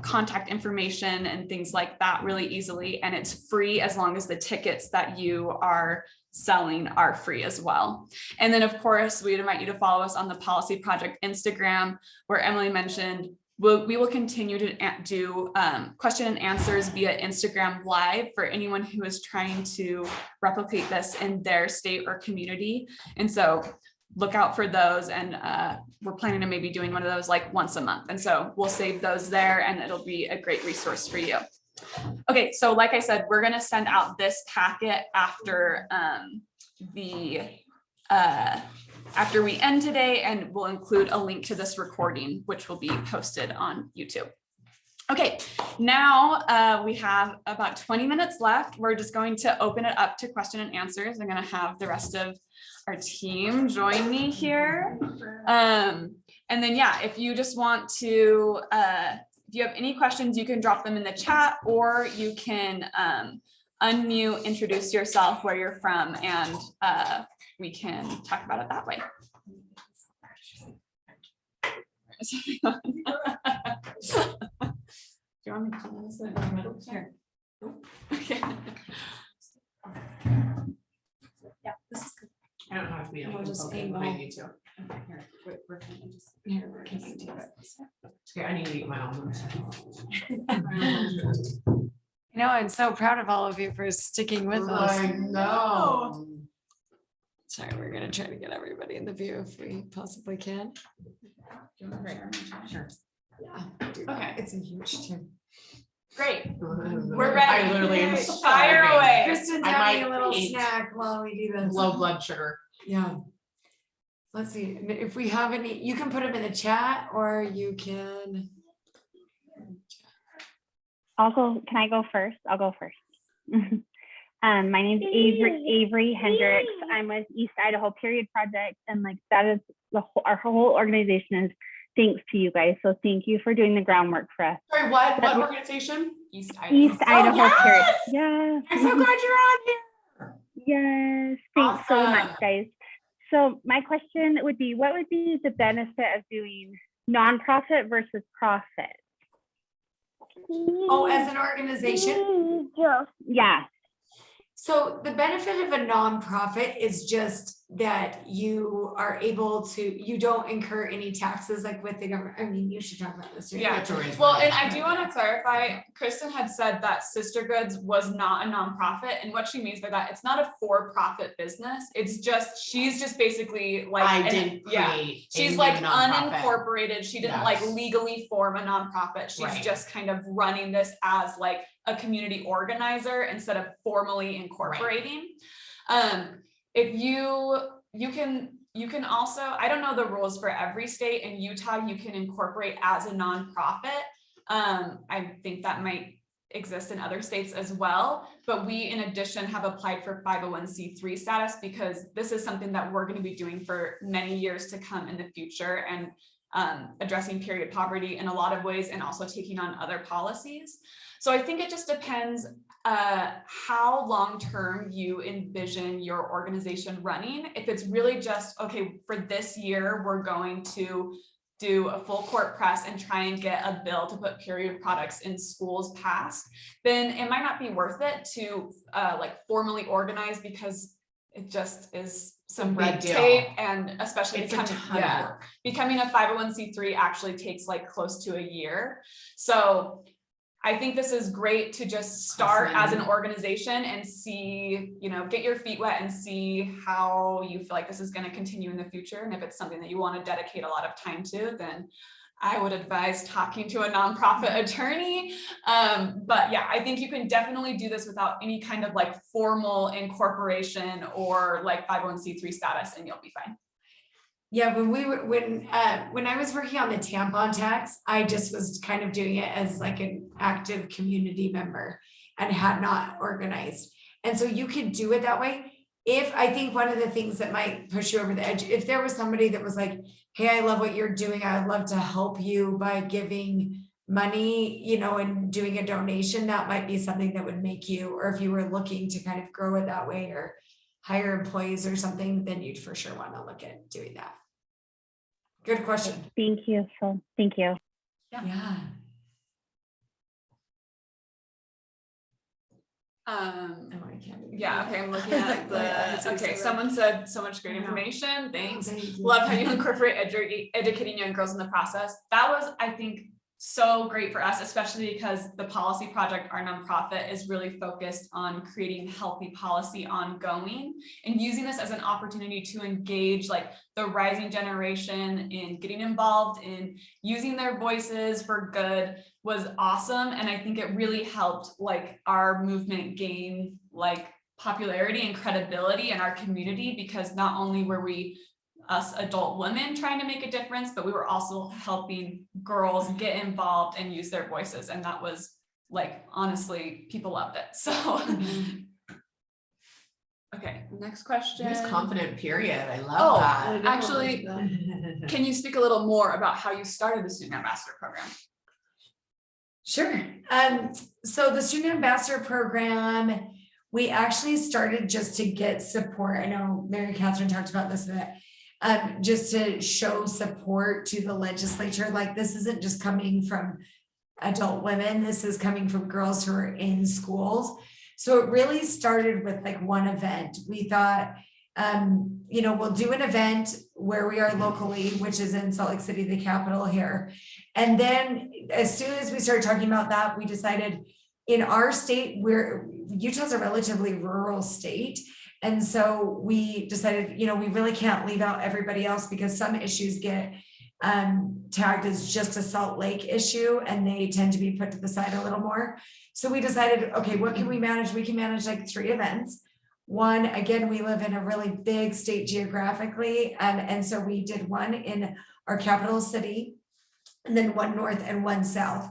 contact information and things like that really easily. And it's free as long as the tickets that you are selling are free as well. And then of course, we'd invite you to follow us on the Policy Project Instagram, where Emily mentioned we will continue to do question and answers via Instagram Live for anyone who is trying to replicate this in their state or community. And so look out for those, and we're planning to maybe doing one of those like once a month. And so we'll save those there, and it'll be a great resource for you. Okay, so like I said, we're gonna send out this packet after after we end today, and we'll include a link to this recording, which will be posted on YouTube. Okay, now we have about 20 minutes left. We're just going to open it up to question and answers. I'm going to have the rest of our team join me here. And then, yeah, if you just want to, if you have any questions, you can drop them in the chat, or you can unmute, introduce yourself, where you're from, and we can talk about it that way. Do you want me to come in the middle here? Okay. Yeah, this is good. I don't have to be. We'll just I need to. Here, we're kind of just here. We're kind of do this. Okay, I need to eat my almonds. You know, I'm so proud of all of you for sticking with us. I know. Sorry, we're gonna try to get everybody in the view if we possibly can. Sure. Yeah. Okay. It's a huge too. Great. We're ready. I literally am Fire starving. away. Kristen's I having a might little eat snack while we do this. Low blood sugar. Yeah. Let's see if we have any. You can put them in the chat, or you can. I'll go. Can I go first? I'll go first. My name's Avery Hendricks. I'm with East Idaho Period Project, and like that is our whole organization is thanks to you guys. So thank you for doing the groundwork for us. Sorry, what organization? East Idaho. East Idaho yes! Period. Yes. I'm so glad you're on here. Yes. Thanks so Awesome. much, guys. So my question would be, what would be the benefit of doing nonprofit versus profit? Oh, as an organization. Yeah. So the benefit of a nonprofit is just that you are able to, you don't incur any taxes like with the government. I mean, you should talk about this. Right? Yeah. Well, and I do want to clarify, Kristin had said that Sister Goods was not a nonprofit, and what she means by that, it's not a for-profit business. It's just, she's just basically like, she's like unincorporated. She didn't like legally form a nonprofit. She's just kind of running this as like a community organizer instead of formally incorporating. If you can also, I don't know the rules for every state. In Utah, you can incorporate as a nonprofit. I think that might exist in other states as well, but we in addition have applied for 501c3 status because this is something that we're going to be doing for many years to come in the future, and addressing period poverty in a lot of ways and also taking on other policies. So I think it just depends how long-term you envision your organization running. If it's really just, okay, for this year, we're going to do a full court press and try and get a bill to put period products in schools passed, then it might not be worth it to like formally organize, because it just is some red tape, and especially becoming a 501c3 actually takes like close to a year. So I think this is great to just start as an organization and see, you know, get your feet wet and see how you feel like this is going to continue in the future. And if it's something that you want to dedicate a lot of time to, then I would advise talking to a nonprofit attorney. But yeah, I think you can definitely do this without any kind of like formal incorporation or like 501c3 status, and you'll be fine. Yeah, when I was working on the tampon tax, I just was kind of doing it as like an active community member and had not organized. And so you could do it that way. If I think one of the things that might push you over the edge, if there was somebody that was like, hey, I love what you're doing, I'd love to help you by giving money, you know, and doing a donation, that might be something that would make you, or if you were looking to kind of grow it that way or hire employees or something, then you'd for sure want to look at doing that. Good question. Thank you. So thank you. Yeah. Yeah, okay, I'm looking at the, okay, someone said so much great information, thanks. Thank you. Love how you incorporate educating young girls in the process. That was, I think, so great for us, especially because the policy project, our nonprofit, is really focused on creating healthy policy ongoing and using this as an opportunity to engage like the rising generation in getting involved in using their voices for good was awesome. And I think it really helped like our movement gain like popularity and credibility in our community, because not only were we us adult women trying to make a difference, but we were also helping girls get involved and use their voices. And that was like, honestly, people loved it. So, okay, next question. Who's confident, period. I love that. Actually, can you speak a little more about how you started the Student Ambassador Program? Sure. So the Student Ambassador Program, we actually started just to get support. I know Mary Catherine talked about this a bit. Just to show support to the legislature. Like, this isn't just coming from adult women, this is coming from girls who are in schools. So it really started with like one event. We thought, you know, we'll do an event where we are locally, which is in Salt Lake City, the capital here. And then as soon as we started talking about that, we decided in our state, Utah's a relatively rural state. And so we decided, you know, we really can't leave out everybody else, because some issues get tagged as just a Salt Lake issue and they tend to be put to the side a little more. So we decided, okay, what can we manage? We can manage like 3 events. One, again, we live in a really big state geographically. And so we did one in our capital city, and then one north and one south.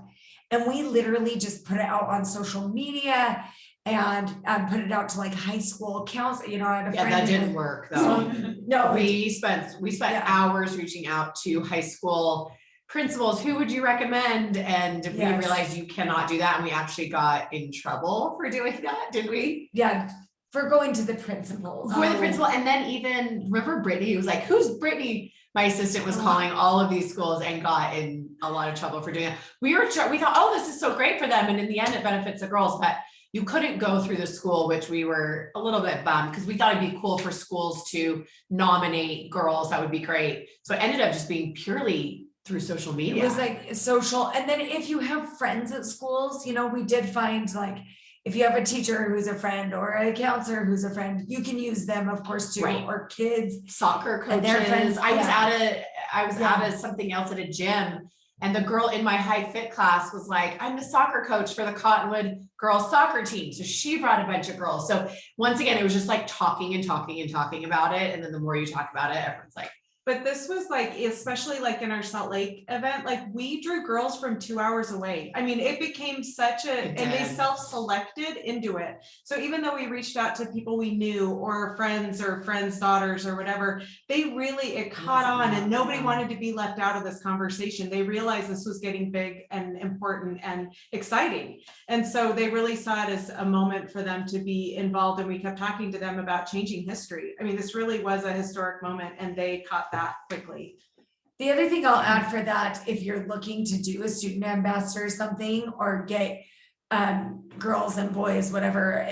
And we literally just put it out on social media and put it out to like high school counts. You know, I had a friend that didn't work though. No, we spent hours reaching out to high school principals. Who would you recommend? And we realized you cannot do that. And we actually got in trouble for doing that, did we? Yeah, for going to the principals. For the principal. And then even, remember Brittany was like, who's Brittany? My assistant was calling all of these schools and got in a lot of trouble for doing it. We thought, oh, this is so great for them. And in the end, it benefits the girls, but you couldn't go through the school, which we were a little bit bummed, because we thought it'd be cool for schools to nominate girls. That would be great. So it ended up just being purely through social media. It was like social. And then if you have friends at schools, you know, we did find like, if you have a teacher who's a friend or a counselor who's a friend, you can use them, of course, too, or kids, soccer coaches. Their friends. I was at something else at a gym, and the girl in my high fit class was like, I'm the soccer coach for the Cottonwood girls soccer team. So she brought a bunch of girls. So once again, it was just like talking and talking and talking about it. And then the more you talk about it, everyone's like, But this was like, especially like in our Salt Lake event, like we drew girls from 2 hours away. I mean, it became such and they self-selected into it. So even though we reached out to people we knew or friends daughters or whatever, it caught on and nobody wanted to be left out of this conversation. They realized this was getting big and important and exciting. And so they really saw it as a moment for them to be involved. And we kept talking to them about changing history. I mean, this really was a historic moment and they caught that quickly. The other thing I'll add for that, if you're looking to do a student ambassador or something, or get girls and boys, whatever,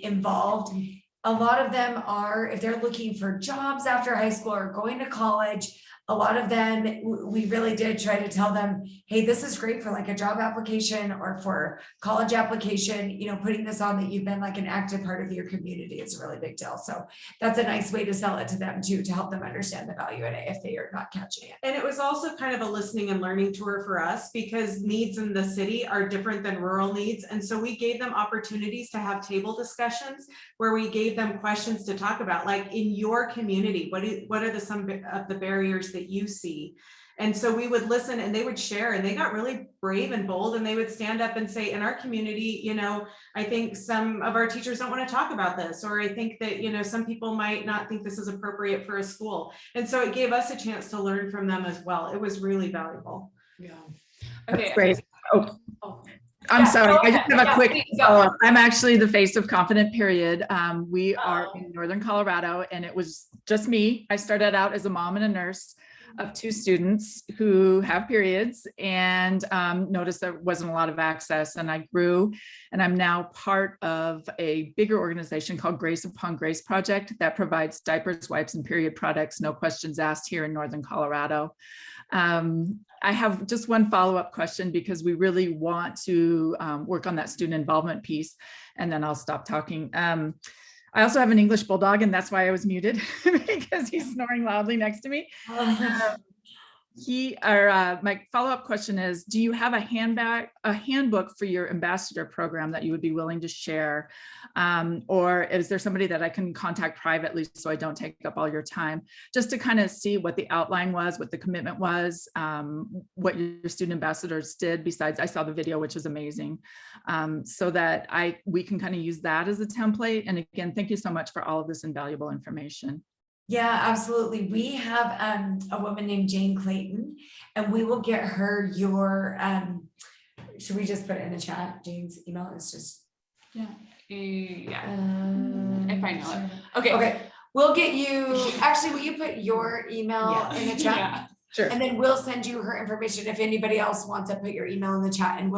involved, a lot of them are, if they're looking for jobs after high school or going to college, a lot of them, we really did try to tell them, hey, this is great for like a job application or for college application, you know, putting this on that you've been like an active part of your community is a really big deal. So that's a nice way to sell it to them too, to help them understand the value in it if they are not catching it. And it was also kind of a listening and learning tour for us because needs in the city are different than rural needs. And so we gave them opportunities to have table discussions where we gave them questions to talk about, like in your community, what are some of the barriers that you see? And so we would listen and they would share, and they got really brave and bold, and they would stand up and say, in our community, you know, I think some of our teachers don't want to talk about this, or I think that, you know, some people might not think this is appropriate for a school. And so it gave us a chance to learn from them as well. It was really valuable. Yeah. Okay. That's great. I'm sorry. I just have a quick follow-up. I'm actually the face of Confident Period. We are in Northern Colorado, and it was just me. I started out as a mom and a nurse of 2 students who have periods, and noticed there wasn't a lot of access, and I grew, and I'm now part of a bigger organization called Grace Upon Grace Project that provides diapers, wipes, and period products, no questions asked, here in Northern Colorado. I have just one follow-up question because we really want to work on that student involvement piece, and then I'll stop talking. I also have an English bulldog, and that's why I was muted because he's snoring loudly next to me. My follow-up question is, do you have a handbook for your ambassador program that you would be willing to share? Or is there somebody that I can contact privately so I don't take up all your time, just to kind of see what the outline was, what the commitment was, what your student ambassadors did besides, I saw the video, which is amazing, so that we can kind of use that as a template. And again, thank you so much for all of this invaluable information. Yeah, absolutely. We have a woman named Jane Clayton, and we will get her your, should we just put it in the chat? Jane's email is just. Yeah. If I know it. Okay. Okay. We'll get you, actually, will you put your email in the chat? Yeah. Sure. And then we'll send you her information. If anybody else wants to put your email in the chat, and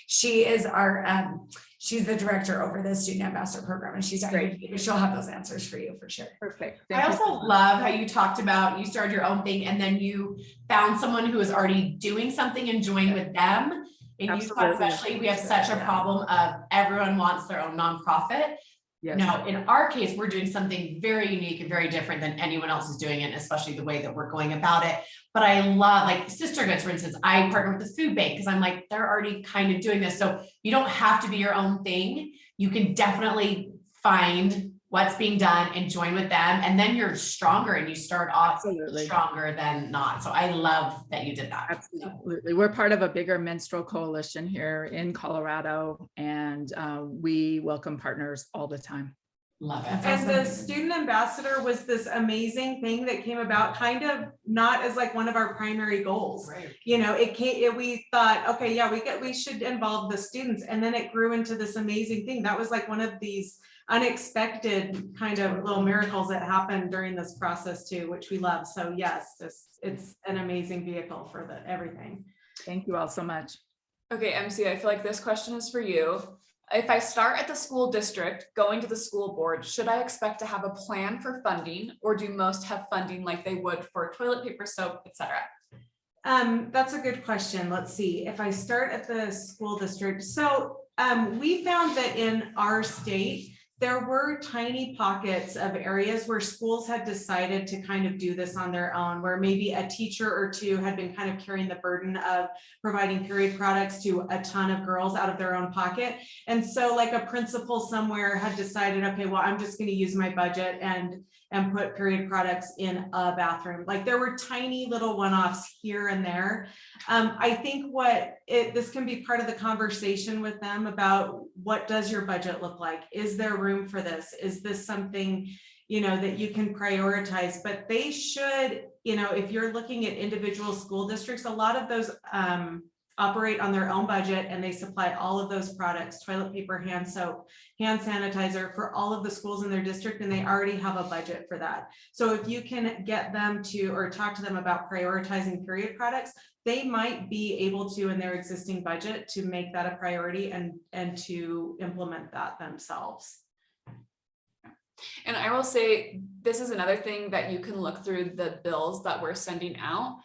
she is our, she's the director over the student ambassador program, and she's great. She'll have those answers for you for sure. Perfect. I also love how you talked about, you started your own thing and then you found someone who was already doing something and joined with them. In Utah especially, we have such a problem of everyone wants their own nonprofit. Yes. Now, in our case, we're doing something very unique and very different than anyone else is doing it, especially the way that we're going about it. But I love, like Sisterhoods, for instance, I partner with the food bank because I'm like, they're already kind of doing this. So you don't have to be your own thing. You can definitely find what's being done and join with them. And then you're stronger and you start off stronger than not. So I love that you did that. Absolutely. We're part of a bigger menstrual coalition here in Colorado, and we welcome partners all the time. Love it. And the student ambassador was this amazing thing that came about kind of not as like one of our primary goals. Right. You know, we thought, okay, yeah, we should involve the students. And then it grew into this amazing thing. That was like one of these unexpected kind of little miracles that happened during this process too, which we love. So yes, it's an amazing vehicle for everything. Thank you all so much. Okay, MC, I feel like this question is for you. If I start at the school district, going to the school board, should I expect to have a plan for funding, or do most have funding like they would for toilet paper, soap, etc.? That's a good question. Let's see. If I start at the school district, so we found that in our state, there were tiny pockets of areas where schools had decided to kind of do this on their own, where maybe a teacher or two had been kind of carrying the burden of providing period products to a ton of girls out of their own pocket. And so like a principal somewhere had decided, okay, well, I'm just going to use my budget and put period products in a bathroom. Like there were tiny little one-offs here and there. I think this can be part of the conversation with them about what does your budget look like? Is there room for this? Is this something, that you can prioritize? But they should, if you're looking at individual school districts, a lot of those operate on their own budget, and they supply all of those products, toilet paper, hand soap, hand sanitizer, for all of the schools in their district, and they already have a budget for that. So if you can get them to, or talk to them about prioritizing period products, they might be able to, in their existing budget, to make that a priority and to implement that themselves. And I will say, this is another thing that you can look through the bills that we're sending out,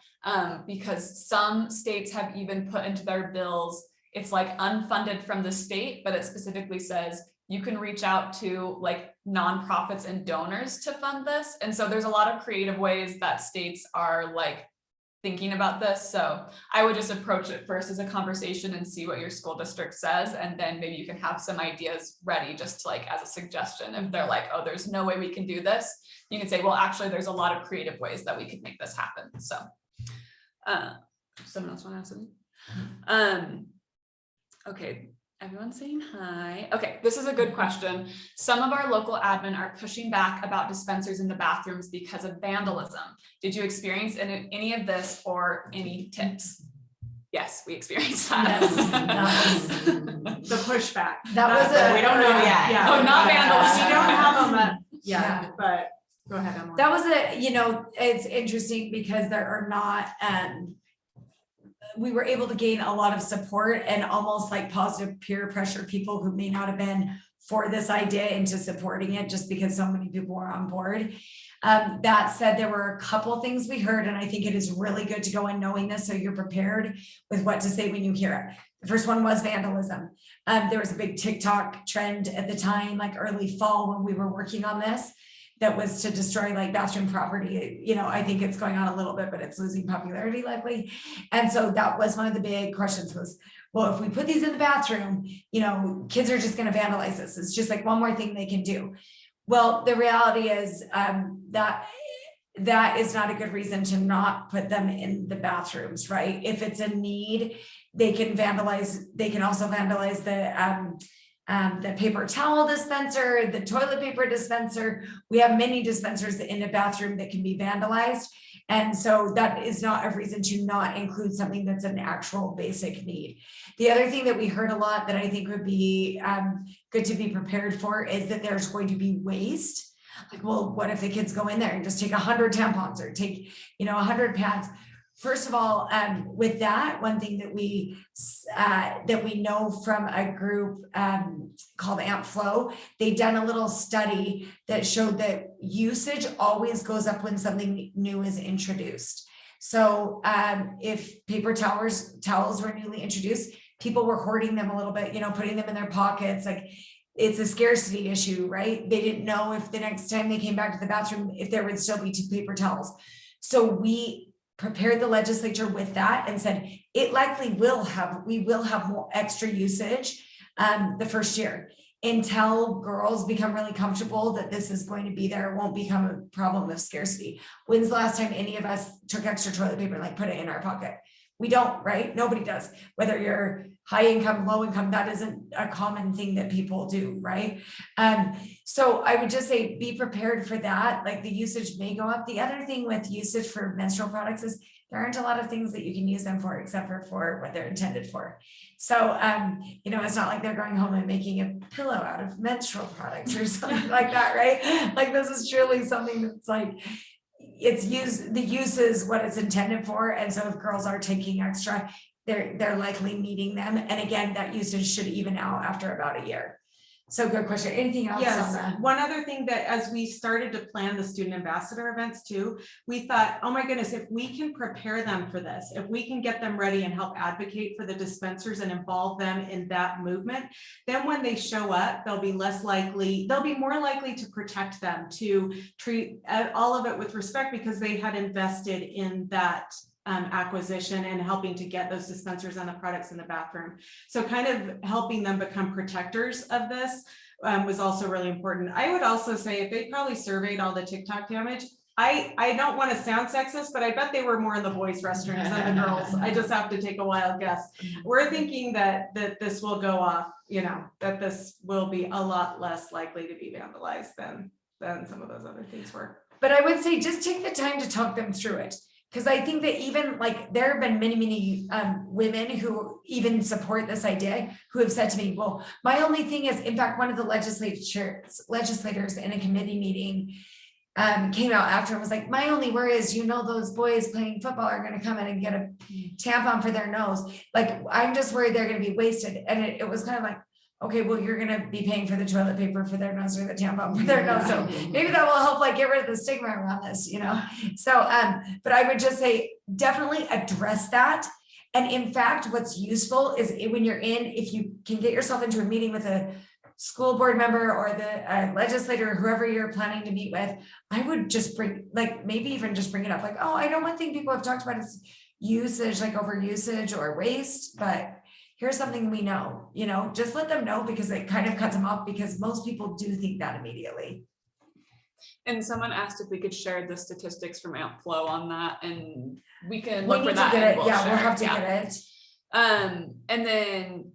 because some states have even put into their bills, it's like unfunded from the state, but it specifically says you can reach out to like nonprofits and donors to fund this. And so there's a lot of creative ways that states are like thinking about this. So I would just approach it first as a conversation and see what your school district says. And then maybe you can have some ideas ready, just to like as a suggestion. If they're like, oh, there's no way we can do this, you can say, well, actually, there's a lot of creative ways that we could make this happen. So someone else want to ask something? Okay. Everyone's saying hi. Okay, this is a good question. Some of our local admin are pushing back about dispensers in the bathrooms because of vandalism. Did you experience any of this, or any tips? Yes, we experienced that. Yes, that was The pushback. That was we don't know yet. Yeah. Oh, not vandalism. We don't have them yet, Yeah. but go ahead, Emily. That was it's interesting because there are not, we were able to gain a lot of support and almost like positive peer pressure, people who may not have been for this idea into supporting it just because so many people were on board. That said, there were a couple things we heard, and I think it is really good to go in knowing this so you're prepared with what to say when you hear it. The first one was vandalism. There was a big TikTok trend at the time, like early fall when we were working on this, that was to destroy like bathroom property. I think it's going on a little bit, but it's losing popularity likely. And so that was one of the big questions was, well, if we put these in the bathroom, kids are just going to vandalize this. It's just like one more thing they can do. Well, the reality is that is not a good reason to not put them in the bathrooms, right? If it's a need, they can vandalize. They can also vandalize the paper towel dispenser, the toilet paper dispenser. We have many dispensers in a bathroom that can be vandalized. And so that is not a reason to not include something that's an actual basic need. The other thing that we heard a lot that I think would be good to be prepared for is that there's going to be waste. Like, well, what if the kids go in there and just take 100 tampons or take, 100 pads? First of all, with that, one thing that we know from a group called AmpFlow, they've done a little study that showed that usage always goes up when something new is introduced. So if paper towels were newly introduced, people were hoarding them a little bit, putting them in their pockets. Like, it's a scarcity issue, right? They didn't know if the next time they came back to the bathroom, if there would still be 2 paper towels. So we prepared the legislature with that and said, it likely we will have more extra usage the first year until girls become really comfortable that this is going to be there. It won't become a problem of scarcity. When's the last time any of us took extra toilet paper and like put it in our pocket? We don't, right? Nobody does. Whether you're high income, low income, that isn't a common thing that people do, right? So I would just say, be prepared for that. Like, the usage may go up. The other thing with usage for menstrual products is there aren't a lot of things that you can use them for except for what they're intended for. So, it's not like they're going home and making a pillow out of menstrual products or something like that, right? Like, this is truly something that's like, the use is what it's intended for. And so if girls are taking extra, they're likely meeting them. And again, that usage should even out after about a year. So good question. Anything else on Yes, that? one other thing that as we started to plan the student ambassador events too, we thought, oh my goodness, if we can prepare them for this, if we can get them ready and help advocate for the dispensers and involve them in that movement, then when they show up, they'll be more likely to protect them, to treat all of it with respect because they had invested in that acquisition and helping to get those dispensers and the products in the bathroom. So kind of helping them become protectors of this was also really important. I would also say if they probably surveyed all the TikTok damage, I don't want to sound sexist, but I bet they were more in the boys' restrooms than the girls. I just have to take a wild guess. We're thinking that this will go off, that this will be a lot less likely to be vandalized than some of those other things were. But I would say just take the time to talk them through it. Because I think that even like there have been many women who even support this idea who have said to me, well, my only thing is, in fact, one of the legislators in a committee meeting came out after and was like, my only worry is, those boys playing football are going to come in and get a tampon for their nose. Like, I'm just worried they're going to be wasted. And it was kind of like, okay, well, you're going to be paying for the toilet paper for their nose or the tampon for their nose. So maybe that will help get rid of the stigma around this, So, but I would just say, definitely address that. And in fact, what's useful is when you're if you can get yourself into a meeting with a school board member or the legislator, or whoever you're planning to meet with, I would just maybe even just bring it up. Like, oh, I know one thing people have talked about is usage, like overusage or waste, but here's something we know, just let them know because it kind of cuts them off because most people do think that immediately. And someone asked if we could share the statistics from Outflow on that, and we can We look for need to that. get and it. we'll Yeah, we'll share. have to get it. And then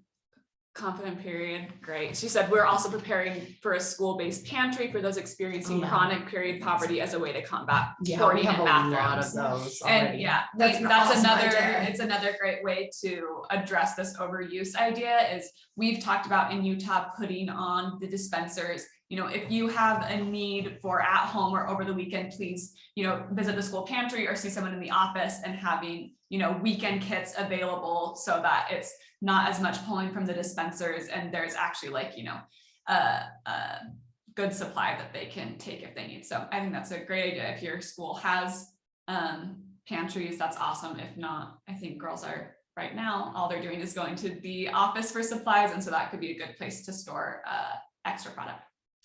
confident period, great. She said we're also preparing for a school-based pantry for those experiencing chronic period poverty as a way to combat hoarding in bathrooms. Those And already. That's an awesome idea. It's another great way to address this overuse idea. Is we've talked about in Utah putting on the dispensers. If you have a need for at home or over the weekend, please, visit the school pantry or see someone in the office, and having, weekend kits available so that it's not as much pulling from the dispensers, and there's actually a good supply that they can take if they need. So I think that's a great idea. If your school has pantries, that's awesome. If not, I think girls are right now, all they're doing is going to the office for supplies. And so that could be a good place to store extra product.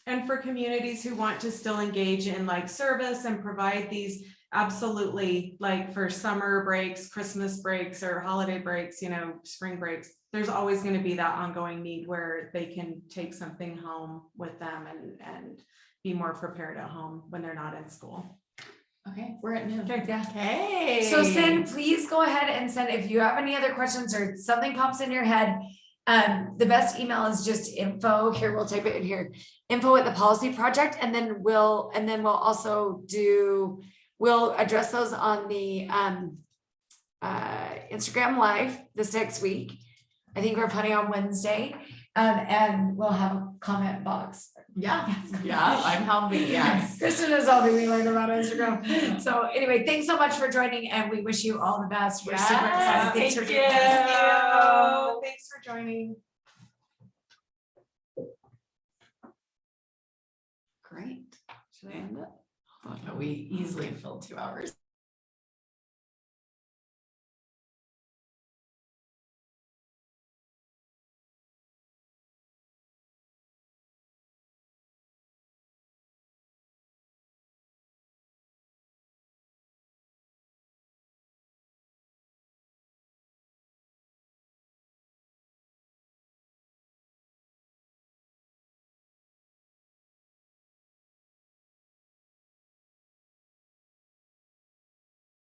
And for communities who want to still engage in service and provide these, absolutely, for summer breaks, Christmas breaks, or holiday breaks, spring breaks, there's always going to be that ongoing need where they can take something home with them and be more prepared at home when they're not in school. Okay, we're at noon. Hey. So Sin, please go ahead and send, if you have any other questions or something pops in your head, the best email is just info. Here, we'll type it in here, info@the-policy project. And then we'll also we'll address those on the Instagram live this next week. I think we're planning on Wednesday, and we'll have a comment box. Yeah, I'm helping. Yes. Kristin is helping me learn about Instagram. So anyway, thanks so much for joining, and we wish you all the best. We're super excited. Thanks for doing this. Thanks for joining. Great. Should I end it? We easily filled 2 hours.